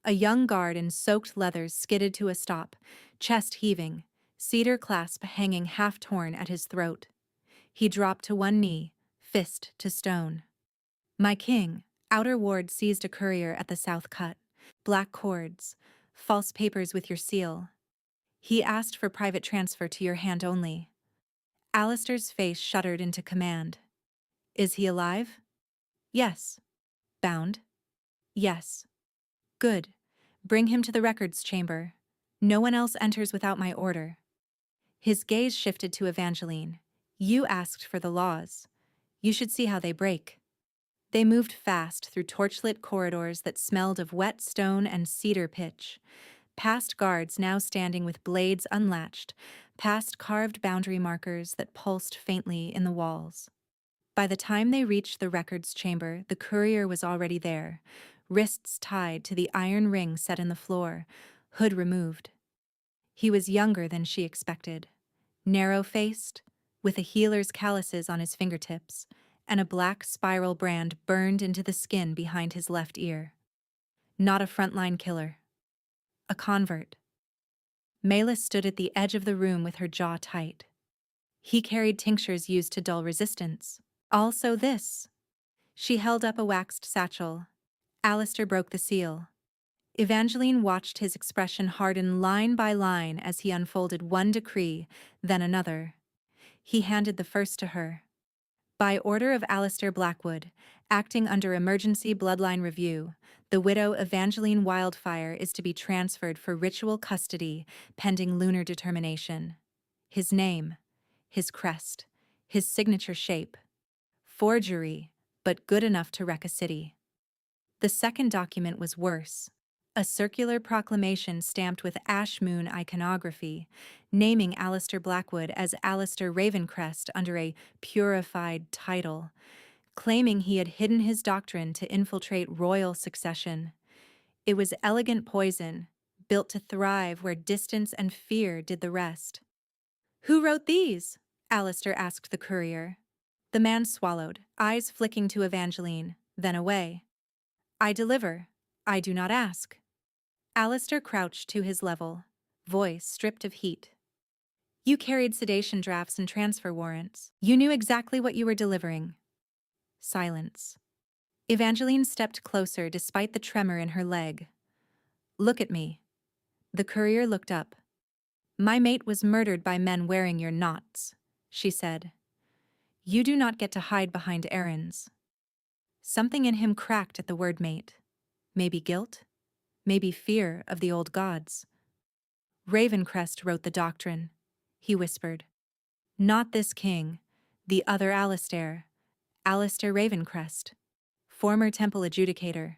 A young guard in soaked leathers skidded to a stop, chest heaving, cedar clasp hanging half-torn at his throat. He dropped to one knee, fist to stone. My king, outer ward seized a courier at the south cut. Black cords, false papers with your seal. He asked for private transfer to your hand only. Alistair's face shuddered into command. Is he alive? Yes. Bound? Yes. Good. Bring him to the records chamber. No one else enters without my order. His gaze shifted to Evangeline. You asked for the laws. You should see how they break. They moved fast through torchlit corridors that smelled of wet stone and cedar pitch, past guards now standing with blades unlatched, past carved boundary markers that pulsed faintly in the walls. By the time they reached the records chamber, the courier was already there, wrists tied to the iron ring set in the floor, hood removed. He was younger than she expected, narrow-faced, with a healer's calluses on his fingertips, and a black spiral brand burned into the skin behind his left ear. Not a frontline killer. A convert. Malis stood at the edge of the room with her jaw tight. He carried tinctures used to dull resistance. Also this. She held up a waxed satchel. Alistair broke the seal. Evangeline watched his expression harden line by line as he unfolded one decree, then another. He handed the first to her. By order of Alistair Blackwood, acting under emergency bloodline review, the widow Evangeline Wildfire is to be transferred for ritual custody pending lunar determination. His name, his crest, his signature shape. Forgery, but good enough to wreck a city. The second document was worse. A circular proclamation stamped with ash moon iconography, naming Alistair Blackwood as Alistair Ravencrest under a purified title, claiming he had hidden his doctrine to infiltrate royal succession. It was elegant poison, built to thrive where distance and fear did the rest. Who wrote these? Alistair asked the courier. The man swallowed, eyes flicking to Evangeline, then away. I deliver. I do not ask. Alistair crouched to his level, voice stripped of heat. You carried sedation drafts and transfer warrants. You knew exactly what you were delivering. Silence. Evangeline stepped closer despite the tremor in her leg. Look at me. The courier looked up. My mate was murdered by men wearing your knots, she said. You do not get to hide behind errands. Something in him cracked at the word mate. Maybe guilt? Maybe fear of the old gods. Ravencrest wrote the doctrine, he whispered. Not this king, the other Alistair. Alistair Ravencrest, former temple adjudicator.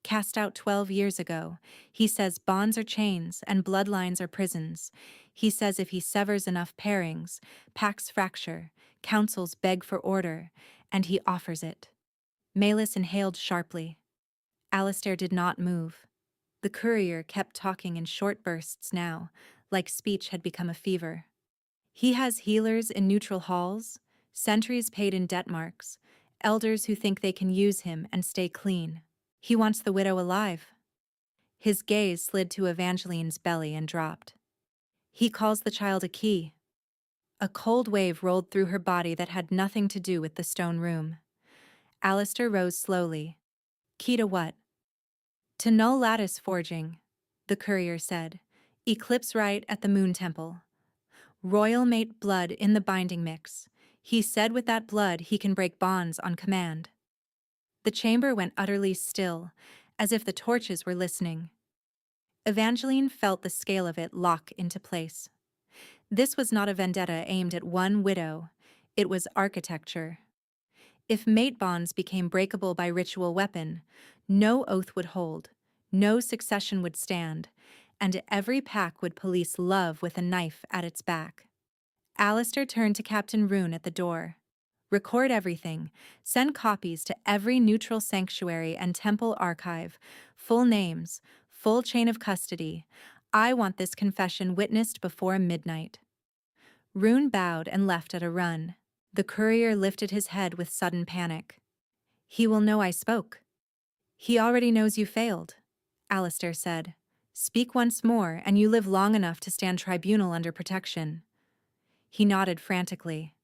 Cast out 12 years ago, he says bonds are chains and bloodlines are prisons. He says if he severs enough pairings, pacts fracture, councils beg for order, and he offers it. Malis inhaled sharply. Alistair did not move. The courier kept talking in short bursts now, like speech had become a fever. He has healers in neutral halls, sentries paid in debt marks, elders who think they can use him and stay clean. He wants the widow alive. His gaze slid to Evangeline's belly and dropped. He calls the child a key. A cold wave rolled through her body that had nothing to do with the stone room. Alistair rose slowly. Key to what? To null lattice forging, the courier said. Eclipse rite at the Moon Temple. Royal mate blood in the binding mix. He said with that blood he can break bonds on command. The chamber went utterly still, as if the torches were listening. Evangeline felt the scale of it lock into place. This was not a vendetta aimed at one widow, it was architecture. If mate bonds became breakable by ritual weapon, no oath would hold, no succession would stand, and every pack would police love with a knife at its back. Alistair turned to Captain Roon at the door. Record everything. Send copies to every neutral sanctuary and temple archive. Full names, full chain of custody. I want this confession witnessed before midnight. Roon bowed and left at a run. The courier lifted his head with sudden panic. He will know I spoke. He already knows you failed, Alistair said. Speak once more, and you live long enough to stand tribunal under protection. He nodded frantically.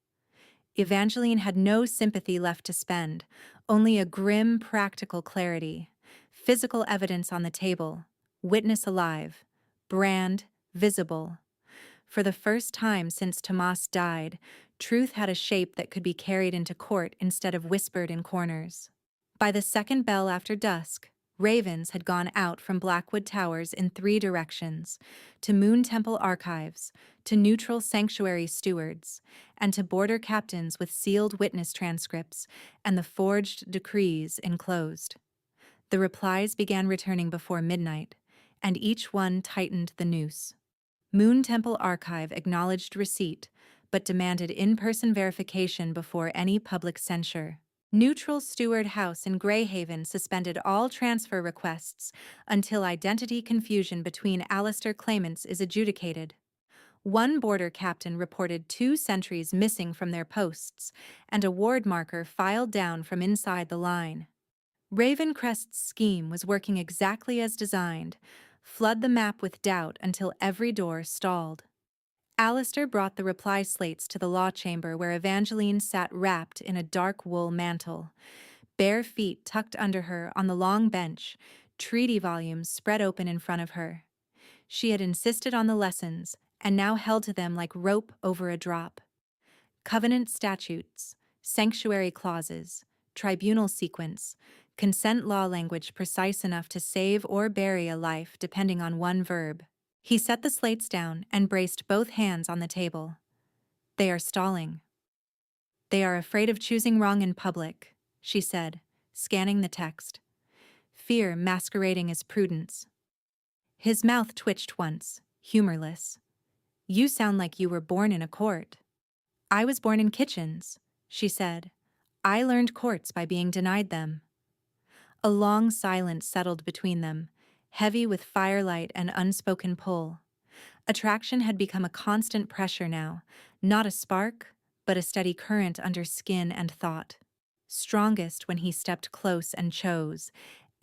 Evangeline had no sympathy left to spend, only a grim, practical clarity. Physical evidence on the table, witness alive, brand visible. For the first time since Tomas died, truth had a shape that could be carried into court instead of whispered in corners. By the second bell after dusk, ravens had gone out from Blackwood Towers in 3 directions, to Moon Temple archives, to neutral sanctuary stewards, and to border captains with sealed witness transcripts and the forged decrees enclosed. The replies began returning before midnight, and each one tightened the noose. Moon Temple Archive acknowledged receipt, but demanded in-person verification before any public censure. Neutral Steward House in Greyhaven suspended all transfer requests until identity confusion between Alistair claimants is adjudicated. One border captain reported 2 sentries missing from their posts, and a ward marker filed down from inside the line. Ravencrest's scheme was working exactly as designed: flood the map with doubt until every door stalled. Alistair brought the reply slates to the law chamber where Evangeline sat wrapped in a dark wool mantle. Bare feet tucked under her on the long bench, treaty volumes spread open in front of her. She had insisted on the lessons, and now held to them like rope over a drop. Covenant statutes, sanctuary clauses, tribunal sequence, consent law language precise enough to save or bury a life depending on one verb. He set the slates down and braced both hands on the table. They are stalling. They are afraid of choosing wrong in public, she said, scanning the text. Fear masquerading as prudence. His mouth twitched once, humorless. You sound like you were born in a court. I was born in kitchens, she said. I learned courts by being denied them. A long silence settled between them, heavy with firelight and unspoken pull. Attraction had become a constant pressure now, not a spark, but a steady current under skin and thought. Strongest when he stepped close and chose,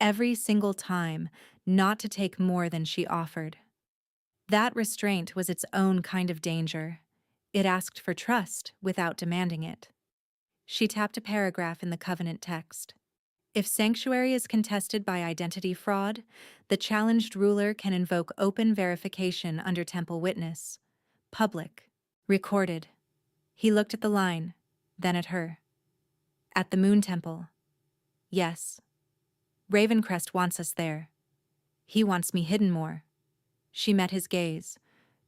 every single time, not to take more than she offered. That restraint was its own kind of danger. It asked for trust without demanding it. She tapped a paragraph in the covenant text. If sanctuary is contested by identity fraud, the challenged ruler can invoke open verification under temple witness. Public. Recorded. He looked at the line, then at her. At the Moon Temple. Yes. Ravencrest wants us there. He wants me hidden more. She met his gaze.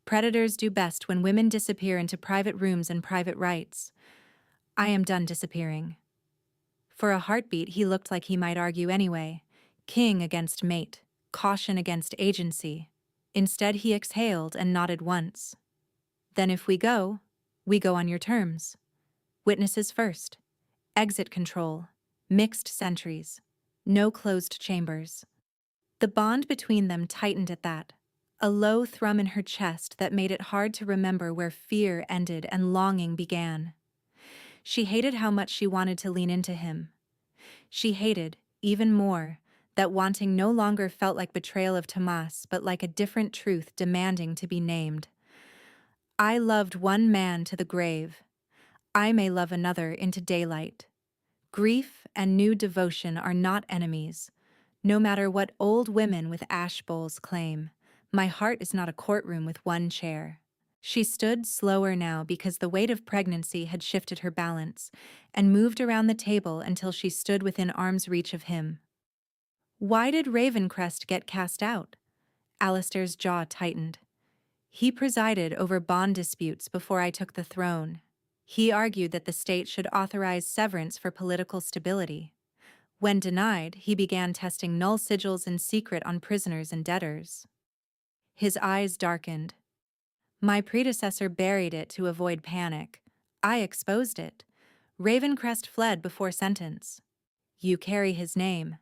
Predators do best when women disappear into private rooms and private rites. I am done disappearing. For a heartbeat, he looked like he might argue anyway. King against mate, caution against agency. Instead, he exhaled and nodded once. Then if we go on your terms. Witnesses first. Exit control. Mixed sentries. No closed chambers. The bond between them tightened at that, a low thrum in her chest that made it hard to remember where fear ended and longing began. She hated how much she wanted to lean into him. She hated, even more, that wanting no longer felt like betrayal of Tomas, but like a different truth demanding to be named. I loved one man to the grave. I may love another into daylight. Grief and new devotion are not enemies. No matter what old women with ash bowls claim, my heart is not a courtroom with one chair. She stood slower now because the weight of pregnancy had shifted her balance, and moved around the table until she stood within arm's reach of him. Why did Ravencrest get cast out? Alistair's jaw tightened. He presided over bond disputes before I took the throne. He argued that the state should authorize severance for political stability. When denied, he began testing null sigils in secret on prisoners and debtors. His eyes darkened. My predecessor buried it to avoid panic. I exposed it. Ravencrest fled before sentence. You carry his name.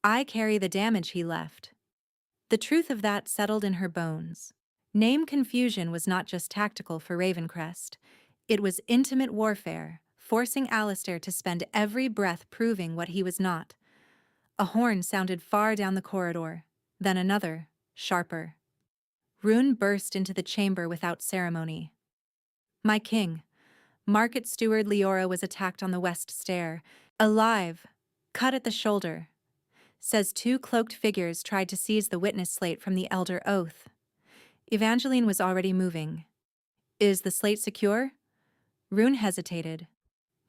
I carry the damage he left. The truth of that settled in her bones. Name confusion was not just tactical for Ravencrest. It was intimate warfare, forcing Alistair to spend every breath proving what he was not. A horn sounded far down the corridor, then another, sharper. Rune burst into the chamber without ceremony. My king, Market Steward Leora was attacked on the west stair, alive, cut at the shoulder. Says 2 cloaked figures tried to seize the witness slate from the Elder Oath. Evangeline was already moving. Is the slate secure? Rune hesitated.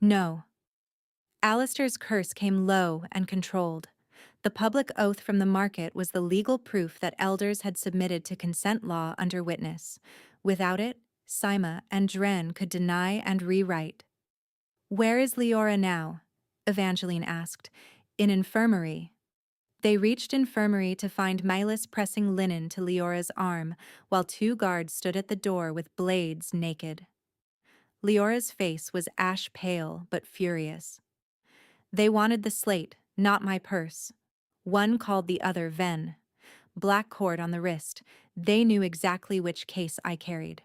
No. Alistair's curse came low and controlled. The public oath from the market was the legal proof that elders had submitted to consent law under witness. Without it, Sima and Dren could deny and rewrite. Where is Leora now? Evangeline asked. In infirmary. They reached infirmary to find Milas pressing linen to Leora's arm, while 2 guards stood at the door with blades naked. Leora's face was ash pale but furious. They wanted the slate, not my purse. One called the other Ven. Black cord on the wrist. They knew exactly which case I carried.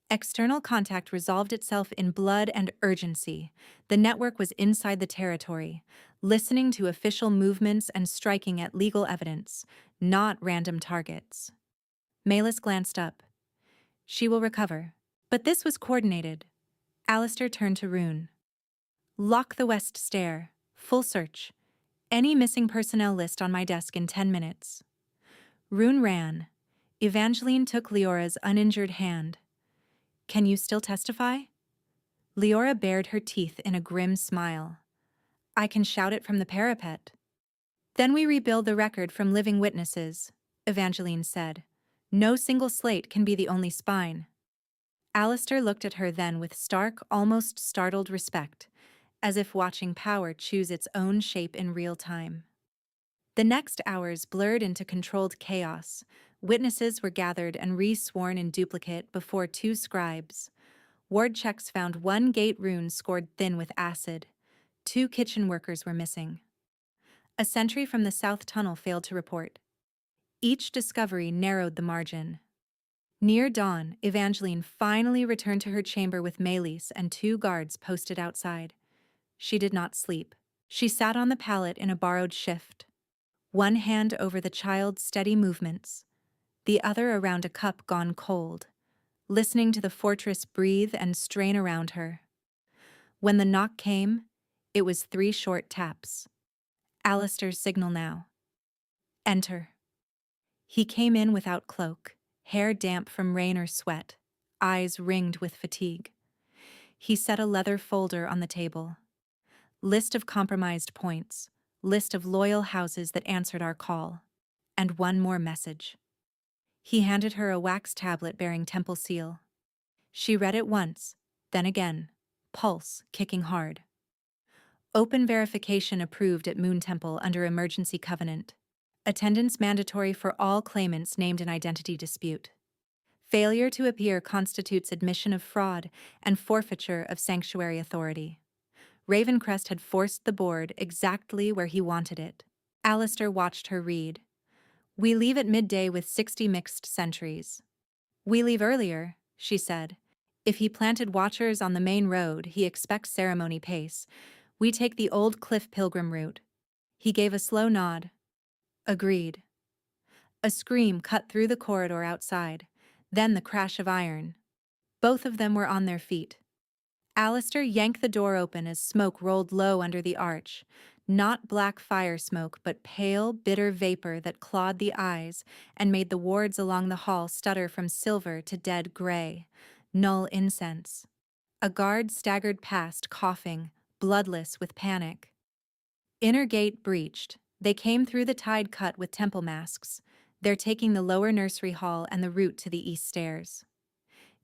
External contact resolved itself in blood and urgency. The network was inside the territory, listening to official movements and striking at legal evidence, not random targets. Malus glanced up. She will recover. But this was coordinated. Alistair turned to Rune. Lock the west stair. Full search. Any missing personnel list on my desk in 10 minutes. Rune ran. Evangeline took Leora's uninjured hand. Can you still testify? Leora bared her teeth in a grim smile. I can shout it from the parapet. Then we rebuild the record from living witnesses, Evangeline said. No single slate can be the only spine. Alistair looked at her then with stark, almost startled respect, as if watching power choose its own shape in real time. The next hours blurred into controlled chaos. Witnesses were gathered and re-sworn in duplicate before 2 scribes. Ward checks found 1 gate rune scored thin with acid. 2 kitchen workers were missing. A sentry from the south tunnel failed to report. Each discovery narrowed the margin. Near dawn, Evangeline finally returned to her chamber with Maelys and 2 guards posted outside. She did not sleep. She sat on the pallet in a borrowed shift. One hand over the child's steady movements, the other around a cup gone cold, listening to the fortress breathe and strain around her. When the knock came, it was 3 short taps. Alistair's signal now. Enter. He came in without cloak, hair damp from rain or sweat, eyes ringed with fatigue. He set a leather folder on the table. List of compromised points, list of loyal houses that answered our call, and 1 more message. He handed her a wax tablet bearing temple seal. She read it once, then again, pulse kicking hard. Open verification approved at Moon Temple under emergency covenant. Attendance mandatory for all claimants named in identity dispute. Failure to appear constitutes admission of fraud and forfeiture of sanctuary authority. Ravencrest had forced the board exactly where he wanted it. Alistair watched her read. We leave at midday with 60 mixed sentries. We leave earlier, she said. If he planted watchers on the main road, he expects ceremony pace. We take the old Cliff Pilgrim route. He gave a slow nod. Agreed. A scream cut through the corridor outside, then the crash of iron. Both of them were on their feet. Alistair yanked the door open as smoke rolled low under the arch. Not black fire smoke, but pale, bitter vapor that clawed the eyes and made the wards along the hall stutter from silver to dead gray. Null incense. A guard staggered past, coughing, bloodless with panic. Inner gate breached. They came through the tide cut with temple masks. They're taking the lower nursery hall and the route to the east stairs.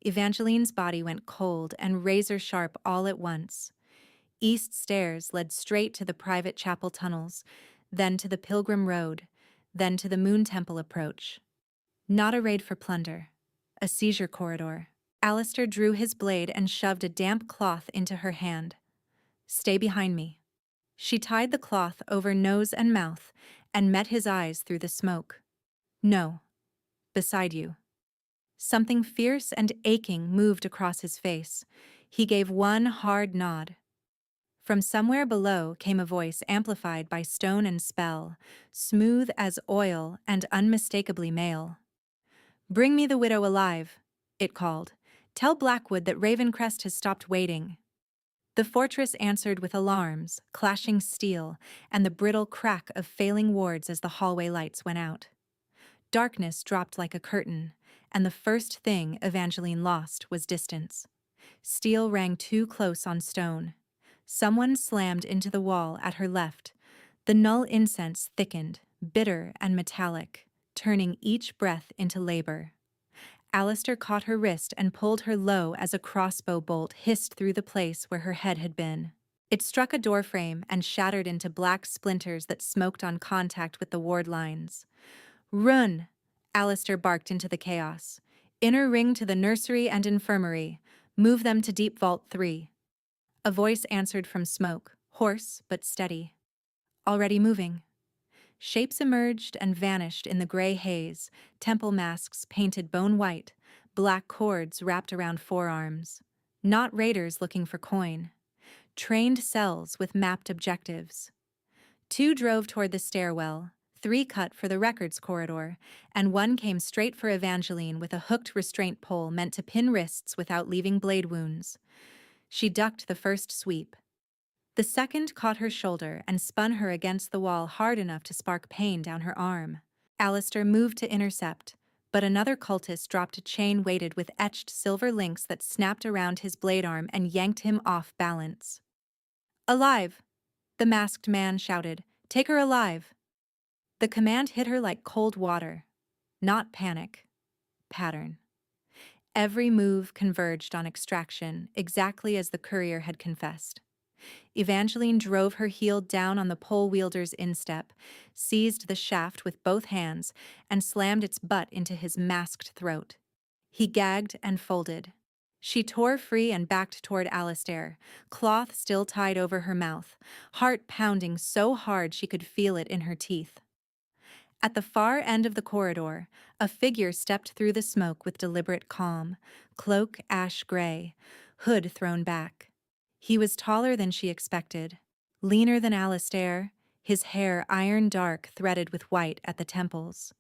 Evangeline's body went cold and razor-sharp all at once. East stairs led straight to the private chapel tunnels, then to the Pilgrim Road, then to the Moon Temple approach. Not a raid for plunder. A seizure corridor. Alistair drew his blade and shoved a damp cloth into her hand. Stay behind me. She tied the cloth over nose and mouth and met his eyes through the smoke. No. Beside you. Something fierce and aching moved across his face. He gave one hard nod. From somewhere below came a voice amplified by stone and spell, smooth as oil and unmistakably male. "Bring me the widow alive," it called. "Tell Blackwood that Ravencrest has stopped waiting." The fortress answered with alarms, clashing steel, and the brittle crack of failing wards as the hallway lights went out. Darkness dropped like a curtain, and the first thing Evangeline lost was distance. Steel rang too close on stone. Someone slammed into the wall at her left. The null incense thickened, bitter and metallic, turning each breath into labor. Alistair caught her wrist and pulled her low as a crossbow bolt hissed through the place where her head had been. It struck a doorframe and shattered into black splinters that smoked on contact with the ward lines. "Run!" Alistair barked into the chaos. "Inner ring to the nursery and infirmary. Move them to Deep Vault 3. A voice answered from smoke, hoarse but steady. "Already moving." Shapes emerged and vanished in the gray haze, temple masks painted bone white, black cords wrapped around forearms. Not raiders looking for coin. Trained cells with mapped objectives. 2 drove toward the stairwell, 3 cut for the records corridor, and 1 came straight for Evangeline with a hooked restraint pole meant to pin wrists without leaving blade wounds. She ducked the first sweep. The second caught her shoulder and spun her against the wall hard enough to spark pain down her arm. Alistair moved to intercept, but another cultist dropped a chain weighted with etched silver links that snapped around his blade arm and yanked him off balance. "Alive!" the masked man shouted. "Take her alive!" The command hit her like cold water. Not panic. Pattern. Every move converged on extraction, exactly as the courier had confessed. Evangeline drove her heel down on the pole wielder's instep, seized the shaft with both hands, and slammed its butt into his masked throat. He gagged and folded. She tore free and backed toward Alistair, cloth still tied over her mouth, heart pounding so hard she could feel it in her teeth. At the far end of the corridor, a figure stepped through the smoke with deliberate calm, cloak ash gray, hood thrown back. He was taller than she expected, leaner than Alistair, his hair iron dark threaded with white at the temples.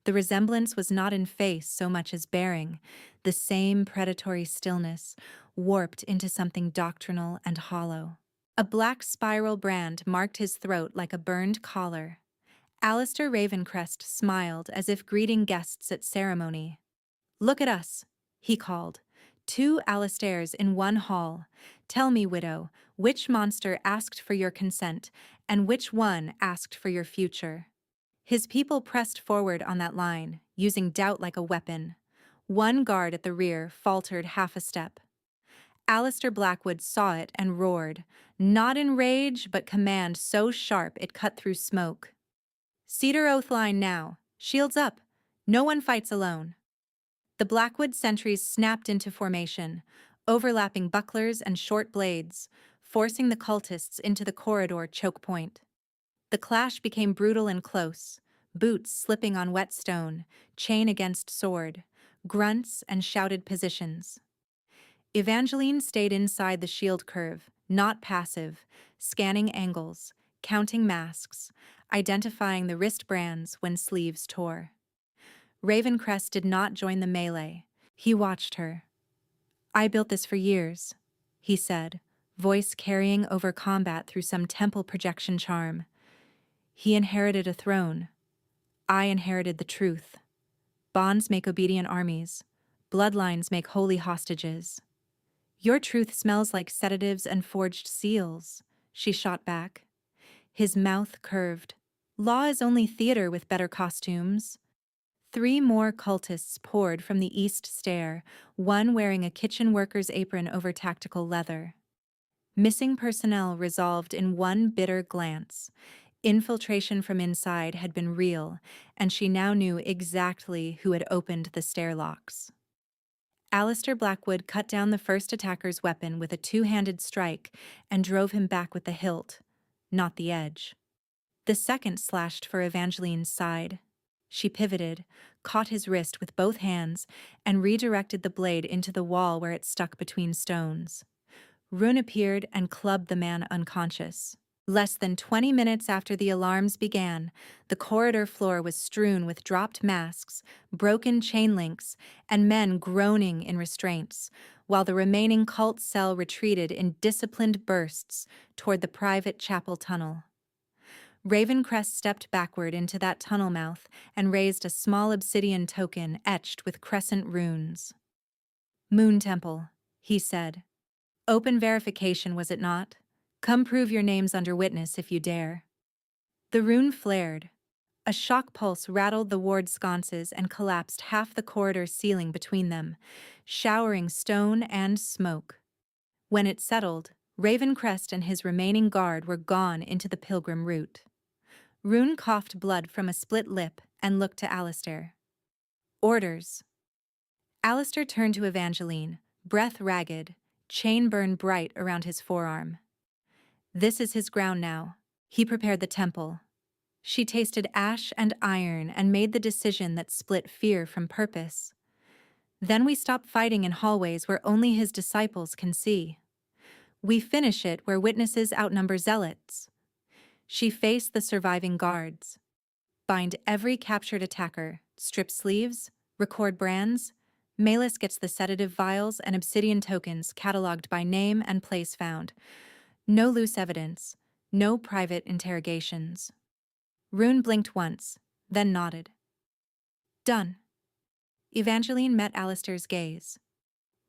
The resemblance was not in face so much as bearing, the same predatory stillness, warped into something doctrinal and hollow. A black spiral brand marked his throat like a burned collar. Alistair Ravencrest smiled as if greeting guests at ceremony. "Look at us," he called. 2 Alistairs in one hall. "Tell me, widow, which monster asked for your consent, and which one asked for your future?" His people pressed forward on that line, using doubt like a weapon. 1 guard at the rear faltered half a step. Alistair Blackwood saw it and roared, not in rage but command so sharp it cut through smoke. "Cedar Oath line now. Shields up. No one fights alone." The Blackwood sentries snapped into formation, overlapping bucklers and short blades, forcing the cultists into the corridor choke point. The clash became brutal and close, boots slipping on wet stone, chain against sword, grunts and shouted positions. Evangeline stayed inside the shield curve, not passive, scanning angles, counting masks, identifying the wrist brands when sleeves tore. Ravencrest did not join the melee. He watched her. "I built this for years," he said, voice carrying over combat through some temple projection charm. He inherited a throne. I inherited the truth. Bonds make obedient armies. Bloodlines make holy hostages. Your truth smells like sedatives and forged seals, she shot back. His mouth curved. Law is only theater with better costumes. 3 more cultists poured from the east stair, one wearing a kitchen worker's apron over tactical leather. Missing personnel resolved in one bitter glance. Infiltration from inside had been real, and she now knew exactly who had opened the stair locks. Alistair Blackwood cut down the first attacker's weapon with a 2-handed strike and drove him back with the hilt, not the edge. The second slashed for Evangeline's side. She pivoted, caught his wrist with both hands, and redirected the blade into the wall where it stuck between stones. Rune appeared and clubbed the man unconscious. Less than 20 minutes after the alarms began, the corridor floor was strewn with dropped masks, broken chain links, and men groaning in restraints, while the remaining cult cell retreated in disciplined bursts toward the private chapel tunnel. Ravencrest stepped backward into that tunnel mouth and raised a small obsidian token etched with crescent runes. "Moon Temple," he said. "Open verification, was it not? Come prove your names under witness if you dare." The rune flared. A shock pulse rattled the ward sconces and collapsed half the corridor ceiling between them, showering stone and smoke. When it settled, Ravencrest and his remaining guard were gone into the pilgrim route. Rune coughed blood from a split lip and looked to Alistair. "Orders." Alistair turned to Evangeline, breath ragged, chain burn bright around his forearm. This is his ground now. He prepared the temple. She tasted ash and iron and made the decision that split fear from purpose. Then we stop fighting in hallways where only his disciples can see. We finish it where witnesses outnumber zealots. She faced the surviving guards. Bind every captured attacker, strip sleeves, record brands. Malus gets the sedative vials and obsidian tokens cataloged by name and place found. No loose evidence, no private interrogations. Rune blinked once, then nodded. "Done." Evangeline met Alistair's gaze.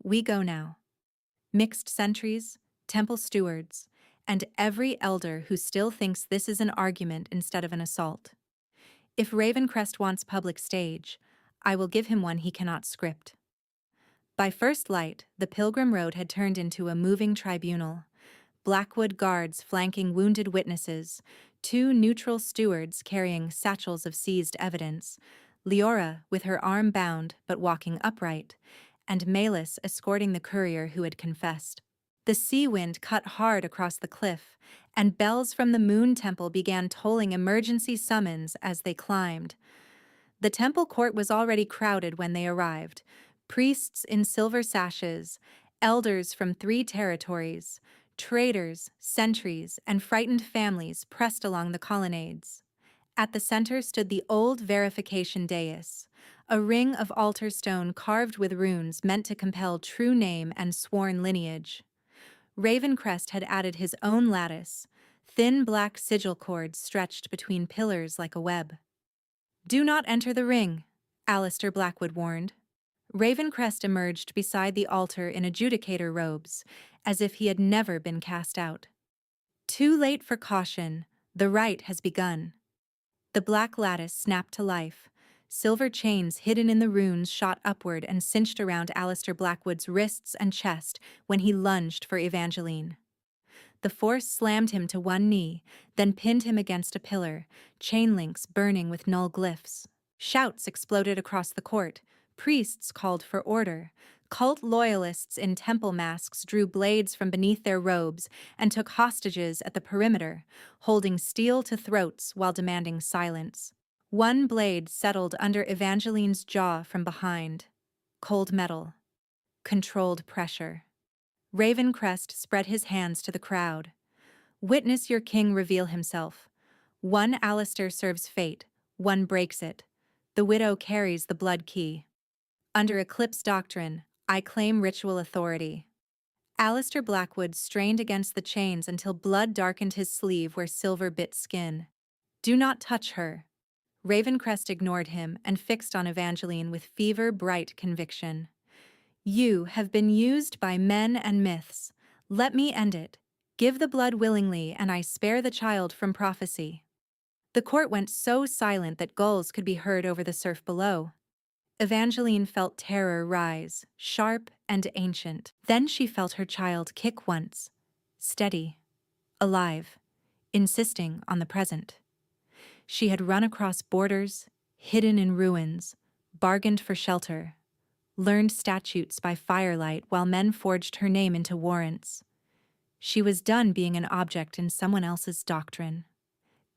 "We go now. Mixed sentries, temple stewards, and every elder who still thinks this is an argument instead of an assault. If Ravencrest wants public stage, I will give him one he cannot script." By first light, the Pilgrim Road had turned into a moving tribunal. Blackwood guards flanking wounded witnesses, 2 neutral stewards carrying satchels of seized evidence, Leora with her arm bound but walking upright, and Malus escorting the courier who had confessed. The sea wind cut hard across the cliff, and bells from the Moon Temple began tolling emergency summons as they climbed. The temple court was already crowded when they arrived. Priests in silver sashes, elders from 3 territories, traders, sentries, and frightened families pressed along the colonnades. At the center stood the old verification dais, a ring of altar stone carved with runes meant to compel true name and sworn lineage. Ravencrest had added his own lattice, thin black sigil cords stretched between pillars like a web. "Do not enter the ring," Alistair Blackwood warned. Ravencrest emerged beside the altar in adjudicator robes, as if he had never been cast out. "Too late for caution. The rite has begun." The black lattice snapped to life. Silver chains hidden in the runes shot upward and cinched around Alistair Blackwood's wrists and chest when he lunged for Evangeline. The force slammed him to one knee, then pinned him against a pillar, chain links burning with null glyphs. Shouts exploded across the court. Priests called for order. Cult loyalists in temple masks drew blades from beneath their robes and took hostages at the perimeter, holding steel to throats while demanding silence. One blade settled under Evangeline's jaw from behind. Cold metal. Controlled pressure. Ravencrest spread his hands to the crowd. "Witness your king reveal himself. One Alistair serves fate, one breaks it. The widow carries the blood key. Under Eclipse Doctrine, I claim ritual authority." Alistair Blackwood strained against the chains until blood darkened his sleeve where silver bit skin. "Do not touch her." Ravencrest ignored him and fixed on Evangeline with fever-bright conviction. "You have been used by men and myths. Let me end it. Give the blood willingly, and I spare the child from prophecy." The court went so silent that gulls could be heard over the surf below. Evangeline felt terror rise, sharp and ancient. Then she felt her child kick once, steady, alive, insisting on the present. She had run across borders, hidden in ruins, bargained for shelter, learned statutes by firelight while men forged her name into warrants. She was done being an object in someone else's doctrine.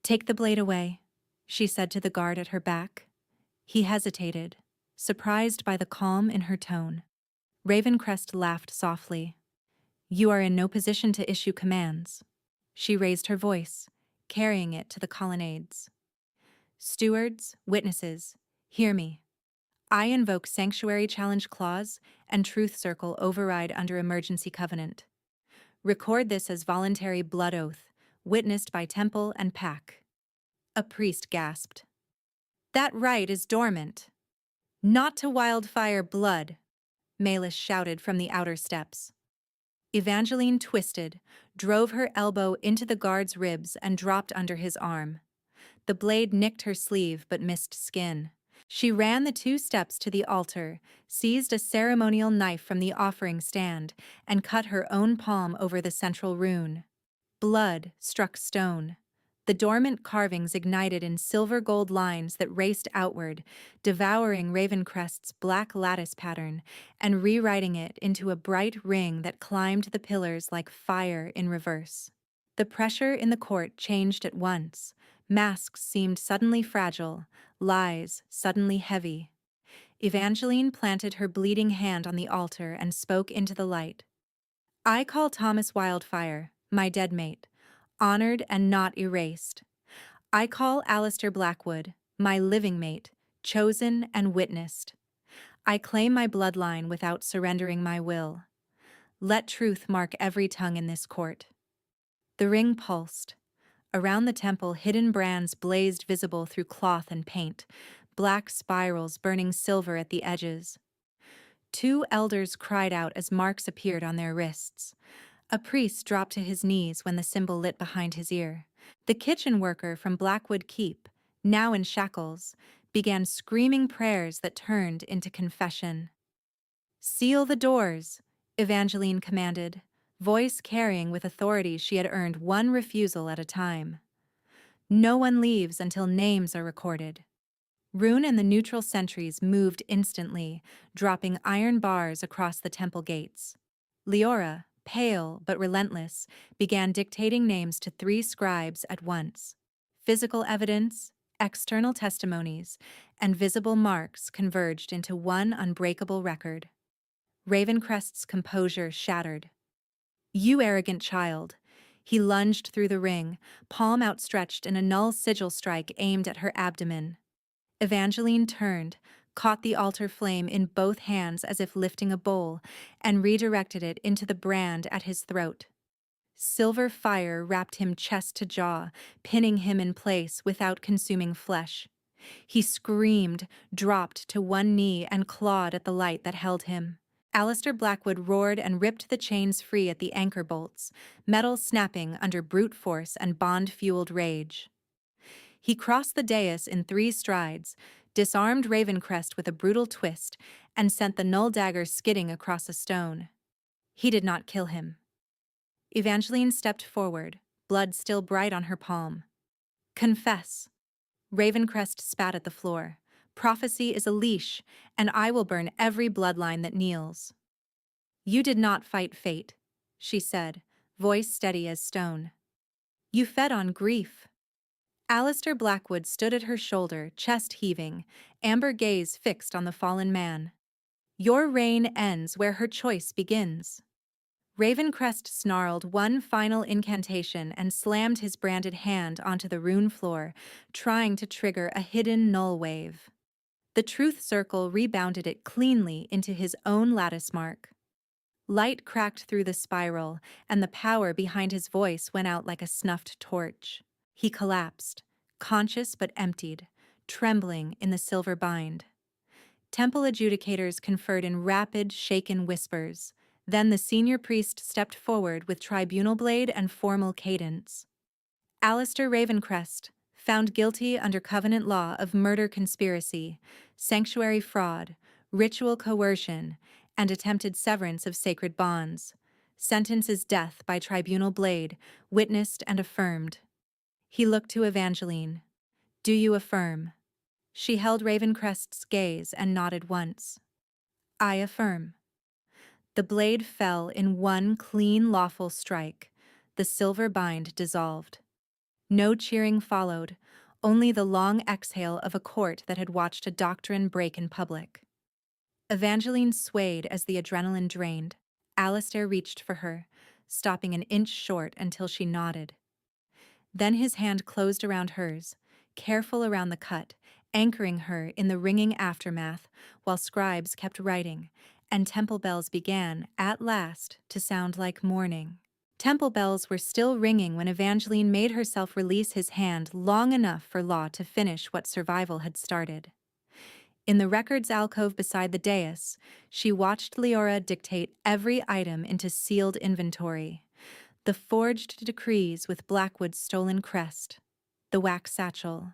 "Take the blade away," she said to the guard at her back. He hesitated, surprised by the calm in her tone. Ravencrest laughed softly. "You are in no position to issue commands." She raised her voice, carrying it to the colonnades. "Stewards, witnesses, hear me. I invoke Sanctuary Challenge Clause and Truth Circle override under Emergency Covenant. Record this as voluntary blood oath, witnessed by Temple and Pack." A priest gasped. "That right is dormant." "Not to wildfire blood," Malus shouted from the outer steps. Evangeline twisted, drove her elbow into the guard's ribs and dropped under his arm. The blade nicked her sleeve but missed skin. She ran the 2 steps to the altar, seized a ceremonial knife from the offering stand, and cut her own palm over the central rune. Blood struck stone. The dormant carvings ignited in silver-gold lines that raced outward, devouring Ravencrest's black lattice pattern and rewriting it into a bright ring that climbed the pillars like fire in reverse. The pressure in the court changed at once. Masks seemed suddenly fragile, lies suddenly heavy. Evangeline planted her bleeding hand on the altar and spoke into the light. "I call Thomas Wildfire, my dead mate, honored and not erased. I call Alistair Blackwood, my living mate, chosen and witnessed. I claim my bloodline without surrendering my will. Let truth mark every tongue in this court." The ring pulsed. Around the temple, hidden brands blazed visible through cloth and paint, black spirals burning silver at the edges. 2 elders cried out as marks appeared on their wrists. A priest dropped to his knees when the symbol lit behind his ear. The kitchen worker from Blackwood Keep, now in shackles, began screaming prayers that turned into confession. "Seal the doors," Evangeline commanded, voice carrying with authority she had earned one refusal at a time. "No one leaves until names are recorded." Rune and the neutral sentries moved instantly, dropping iron bars across the temple gates. Leora, pale but relentless, began dictating names to 3 scribes at once. Physical evidence, external testimonies, and visible marks converged into one unbreakable record. Ravencrest's composure shattered. "You arrogant child." He lunged through the ring, palm outstretched in a null sigil strike aimed at her abdomen. Evangeline turned, caught the altar flame in both hands as if lifting a bowl, and redirected it into the brand at his throat. Silver fire wrapped him chest to jaw, pinning him in place without consuming flesh. He screamed, dropped to one knee, and clawed at the light that held him. Alistair Blackwood roared and ripped the chains free at the anchor bolts, metal snapping under brute force and bond-fueled rage. He crossed the dais in 3 strides, disarmed Ravencrest with a brutal twist, and sent the null dagger skidding across a stone. He did not kill him. Evangeline stepped forward, blood still bright on her palm. "Confess." Ravencrest spat at the floor. "Prophecy is a leash, and I will burn every bloodline that kneels." "You did not fight fate," she said, voice steady as stone. "You fed on grief." Alistair Blackwood stood at her shoulder, chest heaving, amber gaze fixed on the fallen man. "Your reign ends where her choice begins." Ravencrest snarled one final incantation and slammed his branded hand onto the rune floor, trying to trigger a hidden null wave. The truth circle rebounded it cleanly into his own lattice mark. Light cracked through the spiral, and the power behind his voice went out like a snuffed torch. He collapsed, conscious but emptied, trembling in the silver bind. Temple adjudicators conferred in rapid, shaken whispers. Then the senior priest stepped forward with tribunal blade and formal cadence. Alistair Ravencrest, found guilty under covenant law of murder conspiracy, sanctuary fraud, ritual coercion, and attempted severance of sacred bonds. Sentence is death by tribunal blade, witnessed and affirmed. He looked to Evangeline. Do you affirm? She held Ravencrest's gaze and nodded once. I affirm. The blade fell in one clean, lawful strike. The silver bind dissolved. No cheering followed, only the long exhale of a court that had watched a doctrine break in public. Evangeline swayed as the adrenaline drained. Alistair reached for her, stopping an inch short until she nodded. Then his hand closed around hers, careful around the cut, anchoring her in the ringing aftermath while scribes kept writing, and temple bells began, at last, to sound like morning. Temple bells were still ringing when Evangeline made herself release his hand long enough for Law to finish what survival had started. In the records alcove beside the dais, she watched Leora dictate every item into sealed inventory. The forged decrees with Blackwood's stolen crest, the wax satchel,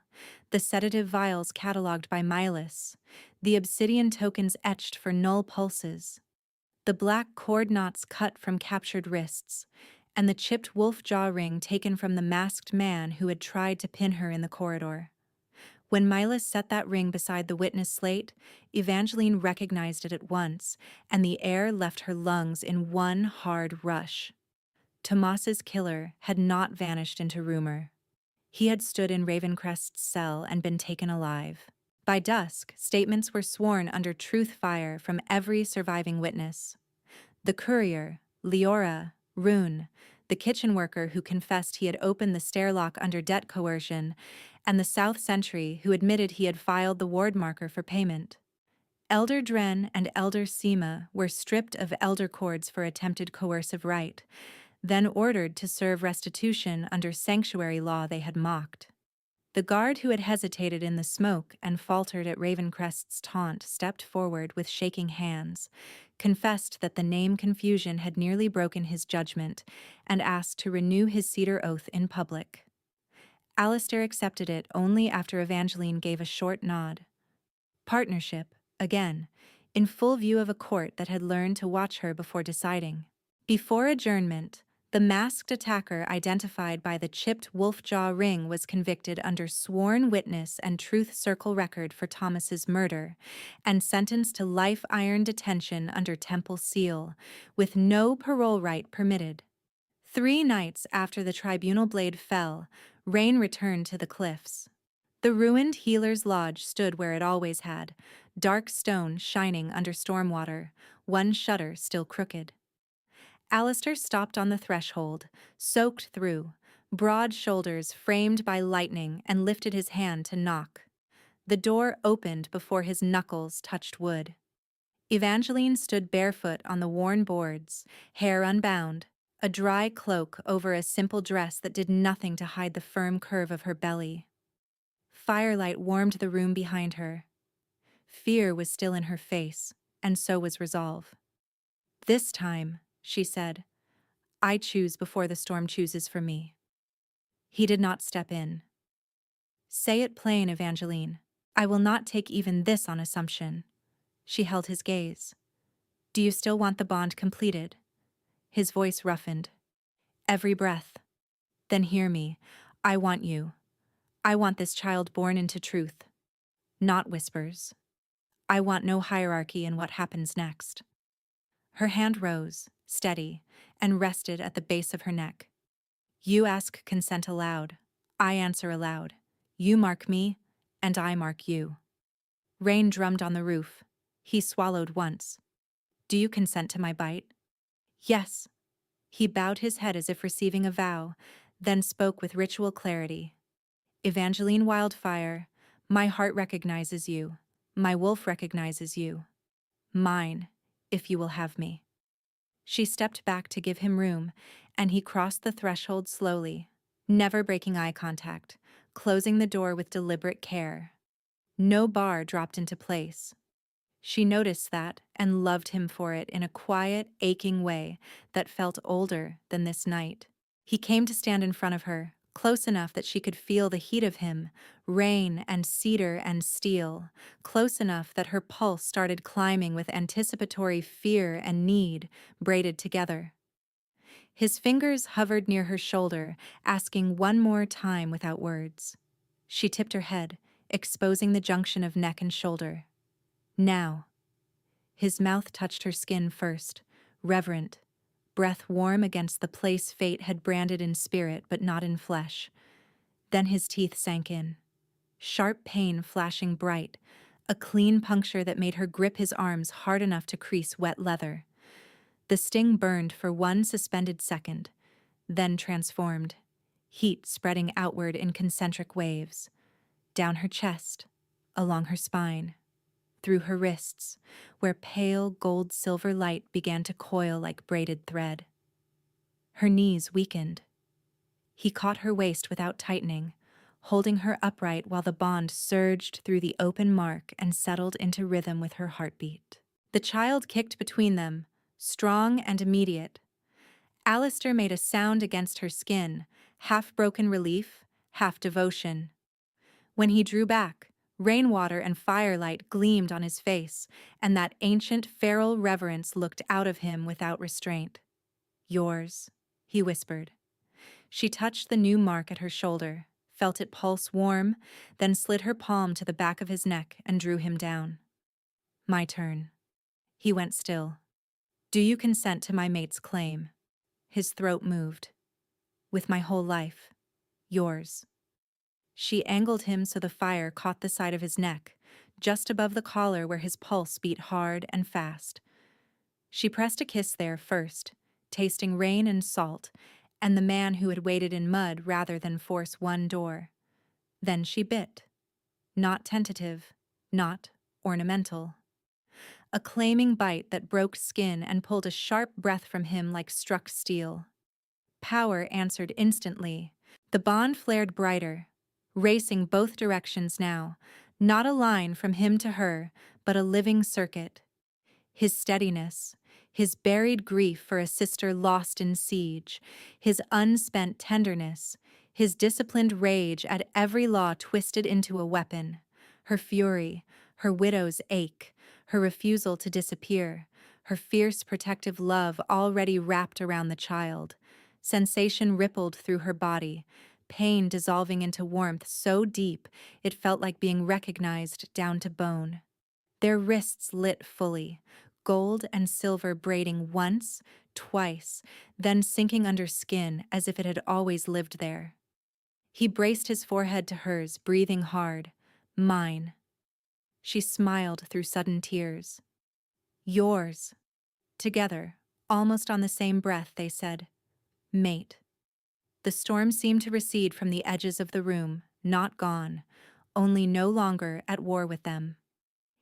the sedative vials catalogued by Milas, the obsidian tokens etched for null pulses, the black cord knots cut from captured wrists, and the chipped wolf jaw ring taken from the masked man who had tried to pin her in the corridor. When Milas set that ring beside the witness slate, Evangeline recognized it at once, and the air left her lungs in one hard rush. Tomas's killer had not vanished into rumor. He had stood in Ravencrest's cell and been taken alive. By dusk, statements were sworn under truth fire from every surviving witness. The courier, Leora, Rune, the kitchen worker who confessed he had opened the stairlock under debt coercion, and the South Sentry who admitted he had filed the ward marker for payment. Elder Dren and Elder Seema were stripped of elder cords for attempted coercive right, then ordered to serve restitution under sanctuary law they had mocked. The guard who had hesitated in the smoke and faltered at Ravencrest's taunt stepped forward with shaking hands, confessed that the name confusion had nearly broken his judgment, and asked to renew his cedar oath in public. Alistair accepted it only after Evangeline gave a short nod. Partnership, again, in full view of a court that had learned to watch her before deciding. Before adjournment, the masked attacker identified by the chipped wolf-jaw ring was convicted under sworn witness and truth circle record for Thomas's murder, and sentenced to life iron detention under temple seal, with no parole right permitted. 3 nights after the tribunal blade fell, rain returned to the cliffs. The ruined Healer's Lodge stood where it always had, dark stone shining under stormwater, one shutter still crooked. Alistair stopped on the threshold, soaked through, broad shoulders framed by lightning, and lifted his hand to knock. The door opened before his knuckles touched wood. Evangeline stood barefoot on the worn boards, hair unbound, a dry cloak over a simple dress that did nothing to hide the firm curve of her belly. Firelight warmed the room behind her. Fear was still in her face, and so was resolve. This time, she said, I choose before the storm chooses for me. He did not step in. Say it plain, Evangeline. I will not take even this on assumption. She held his gaze. Do you still want the bond completed? His voice roughened. Every breath. Then hear me. I want you. I want this child born into truth. Not whispers. I want no hierarchy in what happens next. Her hand rose, steady, and rested at the base of her neck. You ask consent aloud. I answer aloud. You mark me, and I mark you. Rain drummed on the roof. He swallowed once. Do you consent to my bite? Yes. He bowed his head as if receiving a vow, then spoke with ritual clarity. Evangeline Wildfire, my heart recognizes you. My wolf recognizes you. Mine, if you will have me. She stepped back to give him room, and he crossed the threshold slowly, never breaking eye contact, closing the door with deliberate care. No bar dropped into place. She noticed that and loved him for it in a quiet, aching way that felt older than this night. He came to stand in front of her, close enough that she could feel the heat of him, rain and cedar and steel, close enough that her pulse started climbing with anticipatory fear and need braided together. His fingers hovered near her shoulder, asking one more time without words. She tipped her head, exposing the junction of neck and shoulder. Now. His mouth touched her skin first, reverent, breath warm against the place fate had branded in spirit but not in flesh. Then his teeth sank in, sharp pain flashing bright, a clean puncture that made her grip his arms hard enough to crease wet leather. The sting burned for one suspended second, then transformed, heat spreading outward in concentric waves, down her chest, along her spine, through her wrists, where pale gold-silver light began to coil like braided thread. Her knees weakened. He caught her waist without tightening, holding her upright while the bond surged through the open mark and settled into rhythm with her heartbeat. The child kicked between them, strong and immediate. Alistair made a sound against her skin, half broken relief, half devotion. When he drew back, rainwater and firelight gleamed on his face, and that ancient feral reverence looked out of him without restraint. "Yours," he whispered. She touched the new mark at her shoulder, felt it pulse warm, then slid her palm to the back of his neck and drew him down. "My turn." He went still. "Do you consent to my mate's claim?" His throat moved. "With my whole life. Yours." She angled him so the fire caught the side of his neck, just above the collar where his pulse beat hard and fast. She pressed a kiss there first, tasting rain and salt, and the man who had waited in mud rather than force one door. Then she bit. Not tentative, not ornamental. A claiming bite that broke skin and pulled a sharp breath from him like struck steel. Power answered instantly. The bond flared brighter, racing both directions now, not a line from him to her, but a living circuit. His steadiness, his buried grief for a sister lost in siege, his unspent tenderness, his disciplined rage at every law twisted into a weapon, her fury, her widow's ache, her refusal to disappear, her fierce protective love already wrapped around the child. Sensation rippled through her body, pain dissolving into warmth so deep it felt like being recognized down to bone. Their wrists lit fully, gold and silver braiding once, twice, then sinking under skin as if it had always lived there. He braced his forehead to hers, breathing hard. "Mine." She smiled through sudden tears. "Yours." Together, almost on the same breath, they said, "Mate." The storm seemed to recede from the edges of the room, not gone, only no longer at war with them.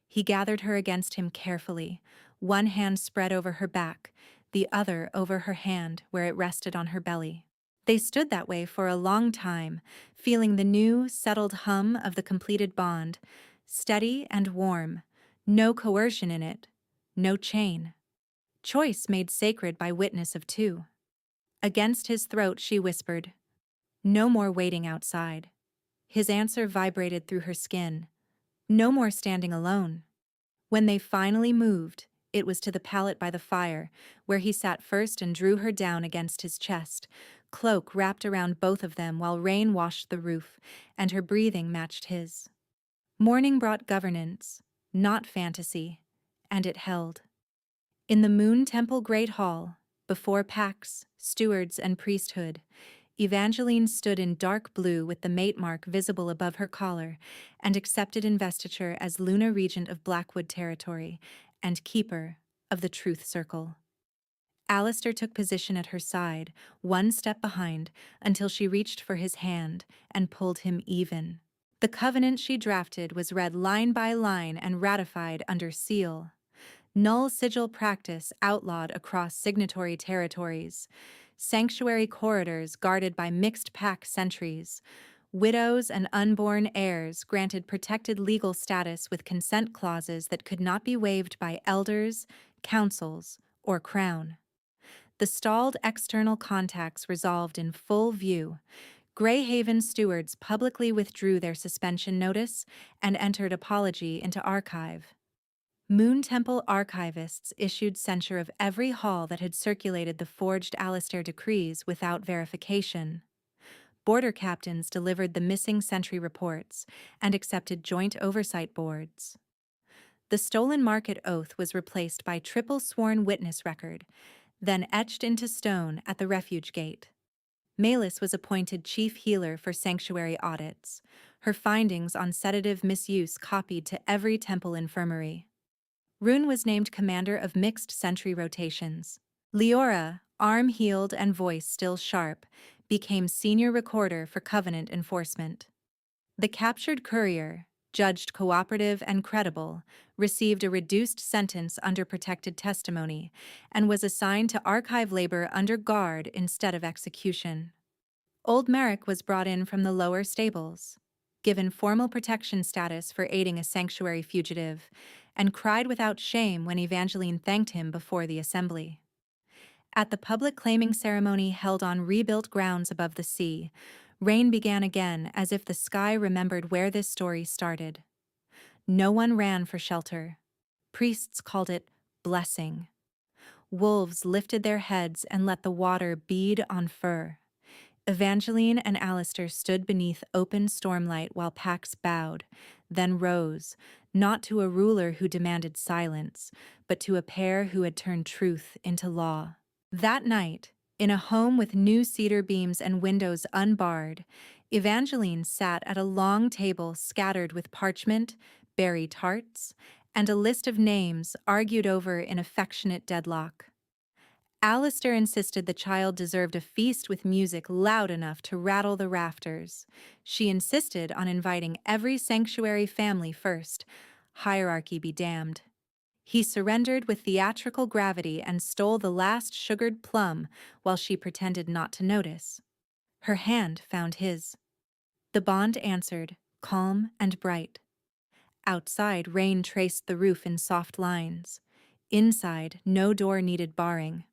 He gathered her against him carefully, one hand spread over her back, the other over her hand where it rested on her belly. They stood that way for a long time, feeling the new, settled hum of the completed bond, steady and warm, no coercion in it, no chain. Choice made sacred by witness of two. Against his throat she whispered, "No more waiting outside." His answer vibrated through her skin, "No more standing alone." When they finally moved, it was to the pallet by the fire, where he sat first and drew her down against his chest, cloak wrapped around both of them while rain washed the roof, and her breathing matched his. Morning brought governance, not fantasy, and it held. In the Moon Temple Great Hall, before pax, stewards, and priesthood, Evangeline stood in dark blue with the mate mark visible above her collar and accepted investiture as Luna Regent of Blackwood Territory and Keeper of the Truth Circle. Alistair took position at her side, one step behind, until she reached for his hand and pulled him even. The covenant she drafted was read line by line and ratified under seal. Null sigil practice outlawed across signatory territories, sanctuary corridors guarded by mixed pack sentries, widows and unborn heirs granted protected legal status with consent clauses that could not be waived by elders, councils, or crown. The stalled external contacts resolved in full view. Greyhaven stewards publicly withdrew their suspension notice and entered apology into archive. Moon Temple archivists issued censure of every hall that had circulated the forged Alastair decrees without verification. Border captains delivered the missing sentry reports and accepted joint oversight boards. The stolen market oath was replaced by triple sworn witness record, then etched into stone at the refuge gate. Malis was appointed chief healer for sanctuary audits, her findings on sedative misuse copied to every temple infirmary. Rune was named commander of mixed sentry rotations. Leora, arm healed and voice still sharp, became senior recorder for Covenant enforcement. The captured courier, judged cooperative and credible, received a reduced sentence under protected testimony and was assigned to archive labor under guard instead of execution. Old Merrick was brought in from the lower stables, given formal protection status for aiding a sanctuary fugitive, and cried without shame when Evangeline thanked him before the assembly. At the public claiming ceremony held on rebuilt grounds above the sea, rain began again as if the sky remembered where this story started. No one ran for shelter. Priests called it blessing. Wolves lifted their heads and let the water bead on fur. Evangeline and Alistair stood beneath open stormlight while Pax bowed, then rose, not to a ruler who demanded silence, but to a pair who had turned truth into law. That night, in a home with new cedar beams and windows unbarred, Evangeline sat at a long table scattered with parchment, berry tarts, and a list of names argued over in affectionate deadlock. Alistair insisted the child deserved a feast with music loud enough to rattle the rafters. She insisted on inviting every sanctuary family first. Hierarchy be damned. He surrendered with theatrical gravity and stole the last sugared plum while she pretended not to notice. Her hand found his. The bond answered, calm and bright. Outside, rain traced the roof in soft lines. Inside, no door needed barring.